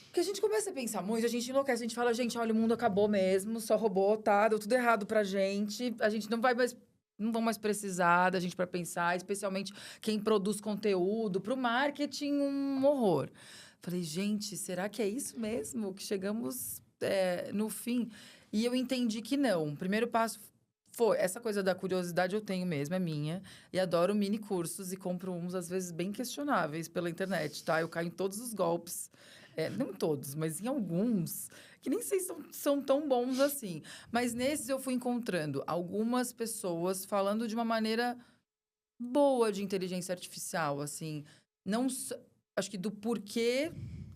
A: Porque a gente começa a pensar muito, a gente enlouquece, a gente fala, gente, olha, o mundo acabou mesmo, só robô, tá? Deu tudo errado pra gente, a gente não vão mais precisar da gente pra pensar, especialmente quem produz conteúdo, pro marketing, um horror. Falei, gente, será que é isso mesmo? Que chegamos, no fim? E eu entendi que não. O primeiro passo foi... Essa coisa da curiosidade eu tenho mesmo, é minha. E adoro mini cursos e compro uns, às vezes, bem questionáveis pela internet, tá? Eu caio em todos os golpes. Não todos, mas em alguns, que nem sei se são tão bons assim. Mas nesses eu fui encontrando algumas pessoas falando de uma maneira boa de inteligência artificial, assim. Não, acho que do porquê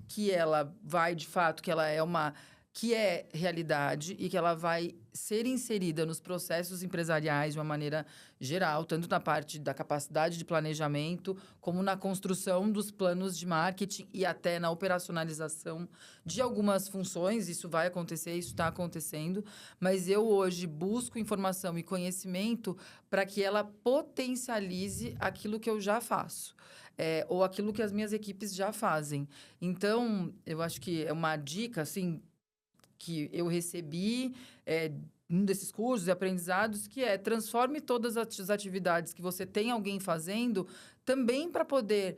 A: que ela vai, de fato, que ela é uma... que é realidade e que ela vai ser inserida nos processos empresariais de uma maneira geral, tanto na parte da capacidade de planejamento, como na construção dos planos de marketing e até na operacionalização de algumas funções. Isso vai acontecer, isso está acontecendo, mas eu hoje busco informação e conhecimento para que ela potencialize aquilo que eu já faço. Ou aquilo que as minhas equipes já fazem. Então, eu acho que é uma dica, assim, que eu recebi um desses cursos e aprendizados, que transforme todas as atividades que você tem alguém fazendo, também para poder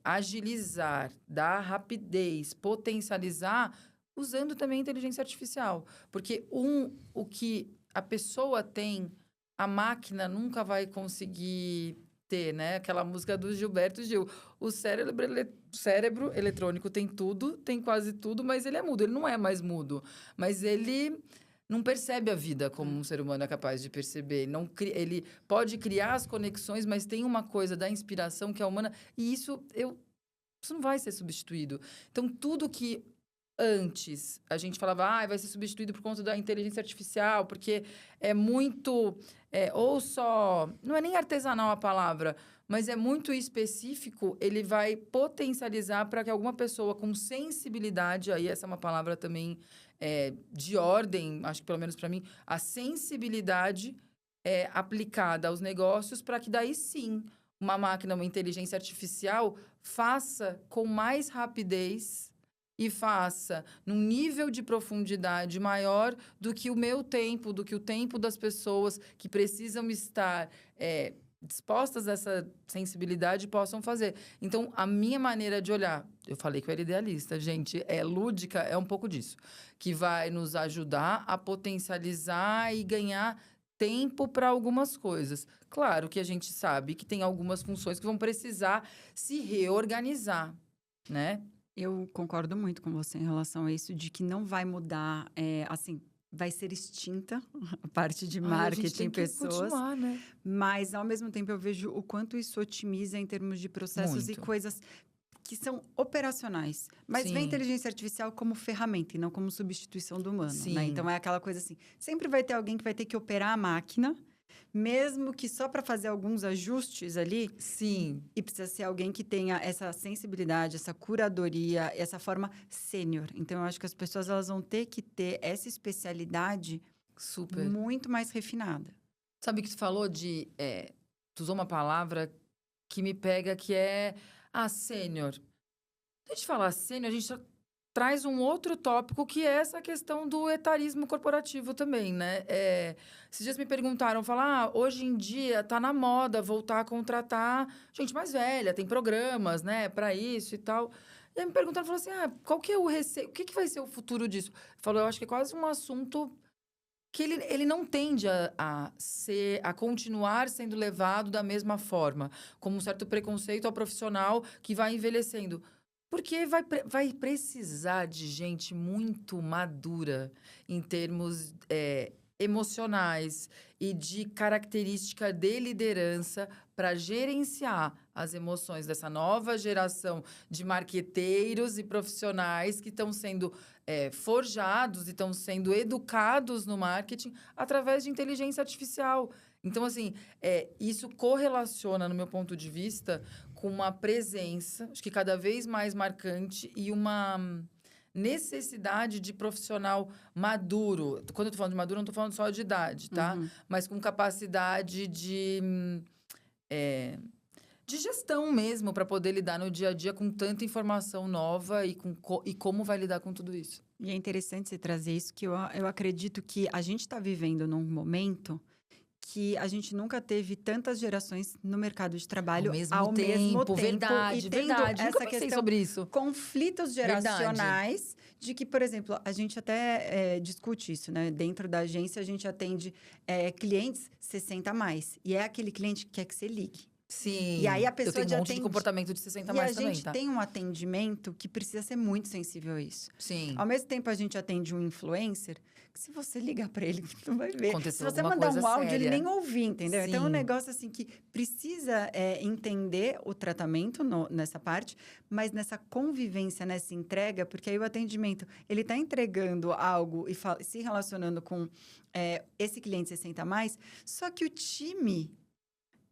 A: agilizar, dar rapidez, potencializar, usando também a inteligência artificial. Porque o que a pessoa tem, a máquina nunca vai conseguir ter, né? Aquela música do Gilberto Gil. O cérebro eletrônico tem tudo, tem quase tudo, mas ele é mudo. Ele não é mais mudo. Mas ele não percebe a vida como um ser humano é capaz de perceber. Ele pode criar as conexões, mas tem uma coisa da inspiração que é humana. E isso não vai ser substituído. Então, tudo que antes a gente falava, vai ser substituído por conta da inteligência artificial, porque é muito... ou só... Não é nem artesanal a palavra, mas é muito específico, ele vai potencializar para que alguma pessoa com sensibilidade, aí essa é uma palavra também de ordem, acho que pelo menos para mim, a sensibilidade aplicada aos negócios, para que daí sim uma máquina, uma inteligência artificial faça com mais rapidez e faça num nível de profundidade maior do que o meu tempo, do que o tempo das pessoas que precisam estar dispostas a essa sensibilidade possam fazer. Então, a minha maneira de olhar, eu falei que eu era idealista, gente, lúdica, é um pouco disso, que vai nos ajudar a potencializar e ganhar tempo para algumas coisas. Claro que a gente sabe que tem algumas funções que vão precisar se reorganizar, né?
B: Eu concordo muito com você em relação a isso, de que não vai mudar, assim, vai ser extinta a parte de marketing,
A: a gente tem que
B: pessoas.
A: continuar, né?
B: Mas, ao mesmo tempo, eu vejo o quanto isso otimiza em termos de processos e
A: Muito.
B: coisas que são operacionais. Mas vê a
A: Sim.
B: inteligência artificial como ferramenta e não como substituição do humano,
A: Sim.
B: né? Então, é aquela coisa assim, sempre vai ter alguém que vai ter que operar a máquina, mesmo que só para fazer alguns ajustes ali.
A: Sim.
B: E precisa ser alguém que tenha essa sensibilidade, essa curadoria, essa forma sênior. Então, eu acho que as pessoas elas vão ter que ter essa especialidade
A: Super.
B: muito mais refinada.
A: Sabe que tu falou de... tu usou uma palavra que me pega, que é... sênior. Se a gente falar sênior, a gente só traz um outro tópico, que é essa questão do etarismo corporativo também, né? Esses dias me perguntaram, hoje em dia tá na moda voltar a contratar gente mais velha, tem programas, né, para isso e tal. E aí me perguntaram, falaram assim, qual que é o receio? O que vai ser o futuro disso? Falou, eu acho que é quase um assunto que ele não tende a continuar sendo levado da mesma forma, como um certo preconceito ao profissional que vai envelhecendo. Porque vai precisar de gente muito madura em termos emocionais e de característica de liderança para gerenciar as emoções dessa nova geração de marqueteiros e profissionais que estão sendo forjados e estão sendo educados no marketing através de inteligência artificial. Então, assim, isso correlaciona, no meu ponto de vista, com uma presença, acho que cada vez mais marcante, e uma necessidade de profissional maduro. Quando eu tô falando de maduro, não tô falando só de idade, tá? Mas com capacidade de gestão mesmo, para poder lidar no dia a dia com tanta informação nova e como vai lidar com tudo isso.
B: E é interessante você trazer isso, que eu acredito que a gente está vivendo num momento que a gente nunca teve tantas gerações no mercado de trabalho ao mesmo tempo.
A: Verdade,
B: e tendo
A: verdade.
B: essa
A: Nunca pensei
B: questão,
A: sobre isso.
B: conflitos geracionais, de que, por exemplo, a gente até discute isso, né? Dentro da agência, a gente atende clientes 60 a mais. E é aquele cliente que quer que você ligue.
A: Sim.
B: E aí a pessoa
A: eu tenho um monte de comportamento de 60 a mais também, tá?
B: E a gente tem um atendimento que precisa ser muito sensível a isso.
A: Sim.
B: Ao mesmo tempo, a gente atende um influencer que se você ligar para ele, não vai ver.
A: Aconteceu
B: se você
A: alguma
B: mandar
A: coisa
B: um áudio,
A: séria.
B: ele nem ouvir, entendeu?
A: Sim.
B: Então, é um negócio assim que precisa entender o tratamento nessa parte, mas nessa convivência, nessa entrega, porque aí o atendimento, ele está entregando algo e se relacionando com esse cliente 60 a mais, só que o time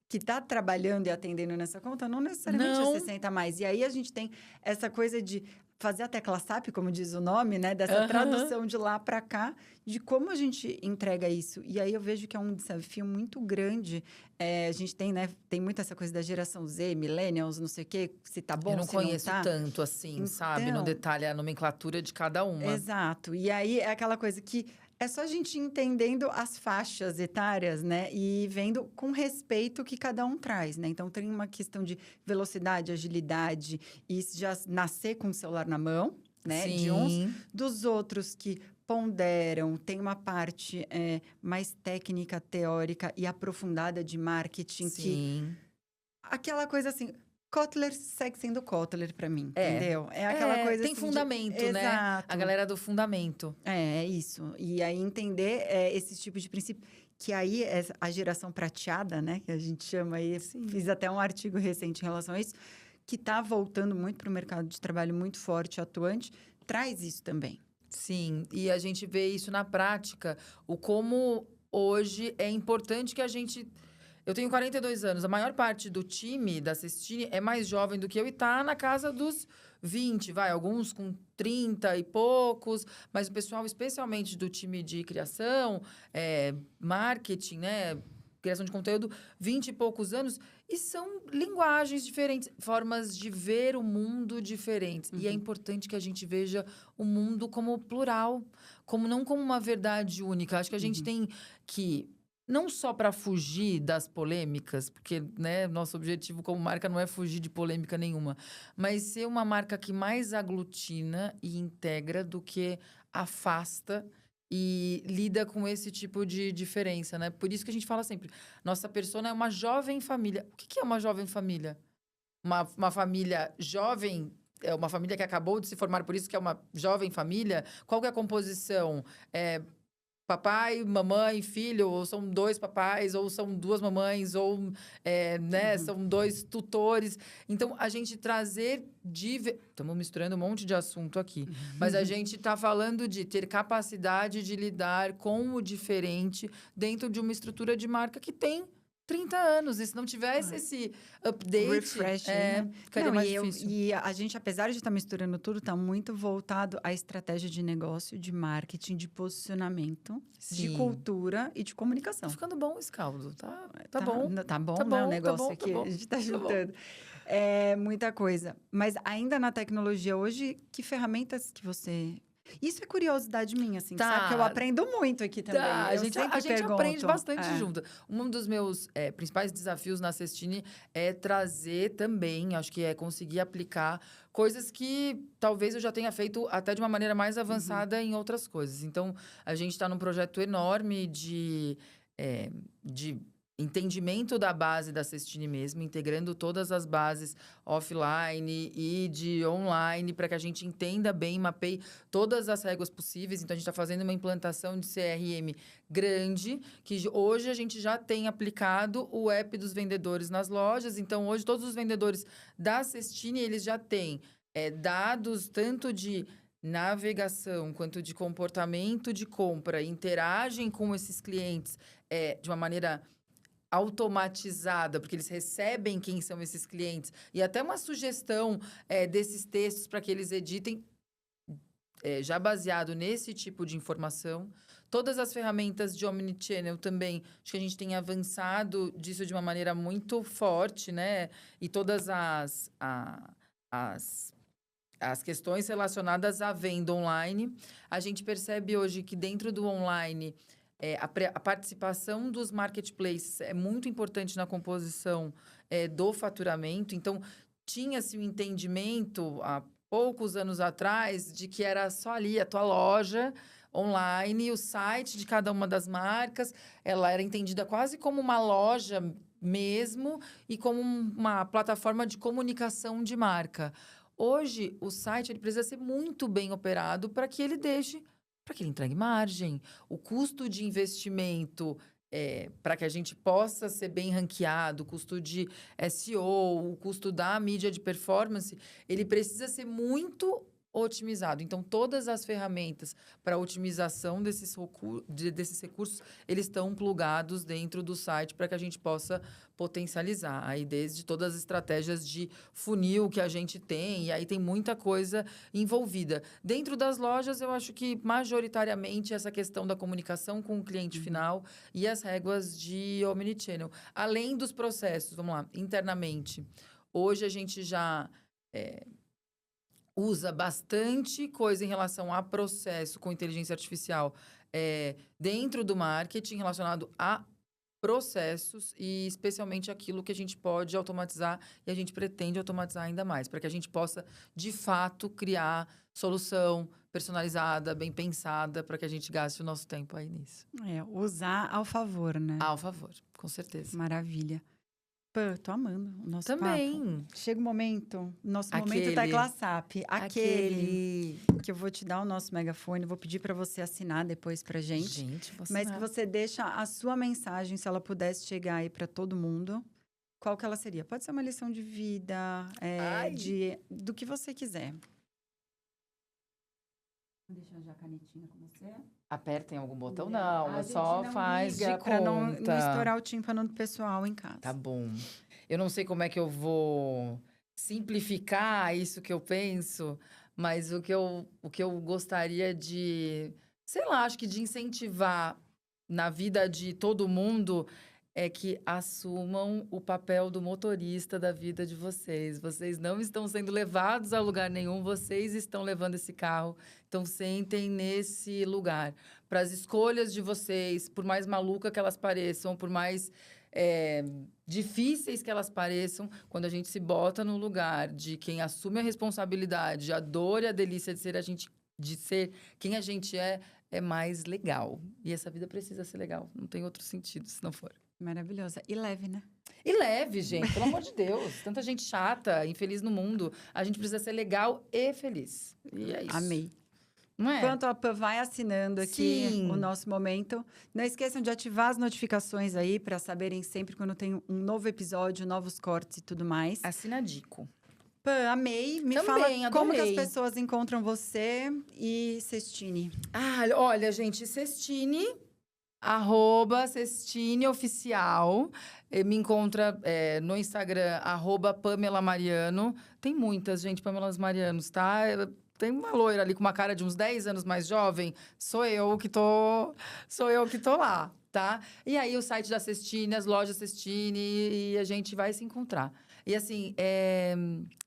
B: que está trabalhando e atendendo nessa conta, não necessariamente é 60 a mais. E aí, a gente tem essa coisa de fazer a tecla SAP, como diz o nome, né? Dessa tradução de lá para cá, de como a gente entrega isso. E aí, eu vejo que é um desafio muito grande. A gente tem, né? Tem muito essa coisa da geração Z, millennials, não sei o quê, se tá bom,
A: eu não
B: se não
A: conheço
B: tá.
A: tanto, assim, sabe? No detalhe, a nomenclatura de cada uma.
B: Exato. E aí, é aquela coisa que é só a gente entendendo as faixas etárias, né? E vendo com respeito o que cada um traz, né? Então, tem uma questão de velocidade, agilidade e já nascer com o celular na mão, né?
A: Sim.
B: De uns. Dos outros que ponderam, tem uma parte mais técnica, teórica e aprofundada de marketing.
A: Sim.
B: Que aquela coisa assim... Kotler segue sendo Kotler para mim, entendeu? É aquela coisa
A: tem
B: assim
A: fundamento, né?
B: Exato.
A: A galera do fundamento.
B: É isso. E aí entender esse tipo de princípio, que aí é a geração prateada, né? Que a gente chama aí.
A: Sim.
B: Fiz até um artigo recente em relação a isso, que está voltando muito para o mercado de trabalho muito forte, atuante, traz isso também.
A: Sim, e a gente vê isso na prática, o como hoje é importante que a gente... Eu tenho 42 anos, a maior parte do time da Cestine é mais jovem do que eu e tá na casa dos 20, alguns com 30 e poucos, mas o pessoal, especialmente do time de criação, marketing, né, criação de conteúdo, 20 e poucos anos, e são linguagens diferentes, formas de ver o mundo diferentes. E é importante que a gente veja o mundo como plural, não como uma verdade única. Acho que a gente tem que... Não só para fugir das polêmicas, porque, né, nosso objetivo como marca não é fugir de polêmica nenhuma, mas ser uma marca que mais aglutina e integra do que afasta e lida com esse tipo de diferença, né? Por isso que a gente fala sempre, nossa persona é uma jovem família. O que é uma jovem família? Uma família jovem... É uma família que acabou de se formar, por isso que é uma jovem família. Qual que é a composição? Papai, mamãe, filho, ou são 2 papais, ou são 2 mamães, ou são 2 tutores. Então, a gente trazer... Estamos misturando um monte de assunto aqui. Mas a gente está falando de ter capacidade de lidar com o diferente dentro de uma estrutura de marca que tem 30 anos. E se não tivesse esse update...
B: Refresh, né?
A: Ficaria mais difícil.
B: E a gente, apesar de estar misturando tudo, está muito voltado à estratégia de negócio, de marketing, de posicionamento, de cultura e de comunicação.
A: Tá ficando bom esse caldo, tá bom.
B: Tá bom, né? O negócio aqui, a gente está juntando. É muita coisa. Mas ainda na tecnologia hoje, que ferramentas que você... Isso é curiosidade minha, assim, sabe? Que eu aprendo muito aqui também.
A: A gente aprende bastante junto. Um dos meus principais desafios na Cestine é trazer também, acho que é conseguir aplicar coisas que talvez eu já tenha feito até de uma maneira mais avançada em outras coisas. Então, a gente está num projeto enorme de entendimento da base da Cestine mesmo, integrando todas as bases offline e de online, para que a gente entenda bem, mapeie todas as réguas possíveis. Então, a gente está fazendo uma implantação de CRM grande, que hoje a gente já tem aplicado o app dos vendedores nas lojas. Então, hoje, todos os vendedores da Cestine, eles já têm dados tanto de navegação quanto de comportamento de compra, interagem com esses clientes de uma maneira automatizada, porque eles recebem quem são esses clientes, e até uma sugestão desses textos para que eles editem já baseado nesse tipo de informação. Todas as ferramentas de omnichannel também, acho que a gente tem avançado disso de uma maneira muito forte, né? E todas as questões relacionadas à venda online. A gente percebe hoje que dentro do online, a participação dos marketplaces é muito importante na composição do faturamento. Então, tinha-se um entendimento há poucos anos atrás de que era só ali a tua loja online, o site de cada uma das marcas. Ela era entendida quase como uma loja mesmo e como uma plataforma de comunicação de marca. Hoje, o site ele precisa ser muito bem operado para que ele entregue margem. O custo de investimento para que a gente possa ser bem ranqueado, o custo de SEO, o custo da mídia de performance, ele precisa ser muito otimizado. Então, todas as ferramentas para otimização desses recursos, eles estão plugados dentro do site para que a gente possa potencializar. Aí, desde todas as estratégias de funil que a gente tem, e aí tem muita coisa envolvida. Dentro das lojas, eu acho que, majoritariamente, essa questão da comunicação com o cliente final e as réguas de omnichannel. Além dos processos, vamos lá, internamente. Hoje, a gente já usa bastante coisa em relação a processo com inteligência artificial dentro do marketing relacionado a processos e especialmente aquilo que a gente pode automatizar e a gente pretende automatizar ainda mais, para que a gente possa, de fato, criar solução personalizada, bem pensada, para que a gente gaste o nosso tempo aí nisso.
B: Usar ao favor, né?
A: Ao favor, com certeza.
B: Maravilha. Pô, tô amando o nosso
A: Também.
B: papo. Chega o momento, momento Tecla SAP. Aquele que eu vou te dar o nosso megafone, vou pedir para você assinar depois pra gente.
A: Gente, vou assinar.
B: Mas que você deixa a sua mensagem, se ela pudesse chegar aí para todo mundo, qual que ela seria? Pode ser uma lição de vida, do que você quiser. Vou deixar já a canetinha com você.
A: Apertem algum botão? Não, só faz de conta.
B: Para não estourar o tímpano do pessoal em casa.
A: Tá bom. Eu não sei como é que eu vou simplificar isso que eu penso, mas o que eu gostaria de, sei lá, acho que de incentivar na vida de todo mundo é que assumam o papel do motorista da vida de vocês. Vocês não estão sendo levados a lugar nenhum, vocês estão levando esse carro. Então, sentem nesse lugar. Para as escolhas de vocês, por mais maluca que elas pareçam, por mais difíceis que elas pareçam, quando a gente se bota no lugar de quem assume a responsabilidade, a dor e a delícia de ser quem a gente é mais legal. E essa vida precisa ser legal. Não tem outro sentido se não for.
B: Maravilhosa. E leve, né?
A: E leve, gente. Pelo amor de Deus. Tanta gente chata, infeliz no mundo. A gente precisa ser legal e feliz. E é isso.
B: Amei.
A: Não é?
B: Enquanto a Pan vai assinando aqui
A: Sim.
B: o nosso momento, não esqueçam de ativar as notificações aí para saberem sempre quando tem um novo episódio, novos cortes e tudo mais.
A: Assinadico.
B: Pan, amei. Me
A: Também,
B: fala como que as
A: adorei.
B: pessoas encontram você e Cestine.
A: Olha, gente, Cestine, @Cestine Oficial. Me encontra no Instagram, @Pamela Mariano. Tem muitas, gente, Pamelas Marianos, tá? Tem uma loira ali com uma cara de uns 10 anos mais jovem. Sou eu que tô lá, tá? E aí, o site da Cestine, as lojas Cestine, e a gente vai se encontrar. E assim,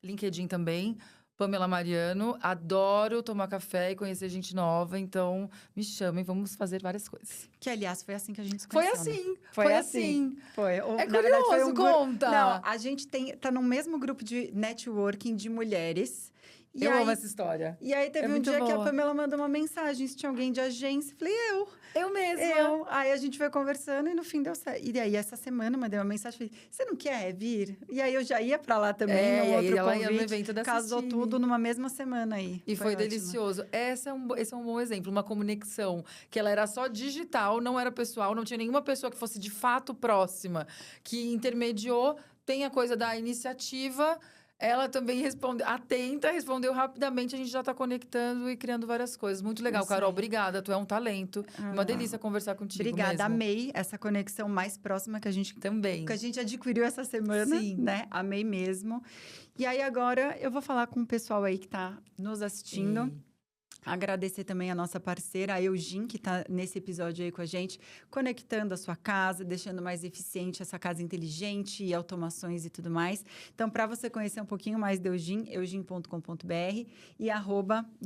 A: LinkedIn também, Pamela Mariano. Adoro tomar café e conhecer gente nova, então me chamem, vamos fazer várias coisas.
B: Que, aliás, foi assim que a gente se
A: Foi
B: conheceu.
A: assim,
B: né?
A: foi assim.
B: Foi.
A: É
B: Na verdade, foi
A: curioso, conta.
B: Não, a gente tá no mesmo grupo de networking de mulheres. E
A: Eu
B: aí,
A: amo essa história.
B: E aí teve um
A: muito
B: dia que a
A: boa.
B: Pamela mandou uma mensagem, se tinha alguém de agência. Falei,
A: Eu mesma.
B: Aí a gente foi conversando e no fim deu certo. E aí, essa semana, mandei uma mensagem, falei, você não quer vir? E aí, eu já ia pra lá também, no
A: e aí
B: outro
A: ela ia no
B: convite.
A: evento da
B: Casou
A: Cestine.
B: tudo numa mesma semana aí.
A: E foi
B: ótimo.
A: delicioso. Esse é um bom exemplo, uma conexão que ela era só digital, não era pessoal, não tinha nenhuma pessoa que fosse de fato próxima, que intermediou. Tem a coisa da iniciativa. Ela também respondeu rapidamente. A gente já está conectando e criando várias coisas. Muito legal,
B: Isso
A: Carol.
B: aí.
A: Obrigada. Tu é um talento. Uma delícia conversar contigo.
B: Obrigada,
A: mesmo.
B: amei essa conexão mais próxima que a gente
A: Também.
B: adquiriu essa semana,
A: Sim.
B: né? Amei mesmo. E aí, agora, eu vou falar com o pessoal aí que tá nos assistindo. Agradecer também a nossa parceira, a Eugin, que está nesse episódio aí com a gente, conectando a sua casa, deixando mais eficiente essa casa inteligente e automações e tudo mais. Então, para você conhecer um pouquinho mais da Eugin, eugin.com.br e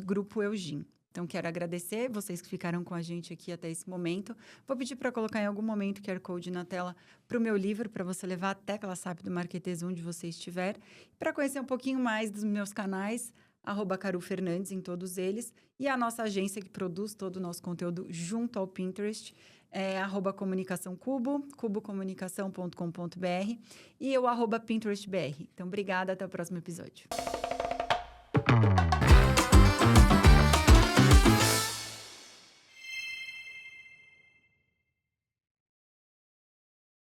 B: @Grupo Eugin. Então, quero agradecer vocês que ficaram com a gente aqui até esse momento. Vou pedir para colocar em algum momento o QR Code na tela para o meu livro, para você levar até a SAP do Marquetês, onde você estiver. Para conhecer um pouquinho mais dos meus canais, @CaruFernandes em todos eles. E a nossa agência que produz todo o nosso conteúdo junto ao Pinterest é @Comunicação Cubo, cubocomunicação.com.br e eu @PinterestBR. Então, obrigada, até o próximo episódio.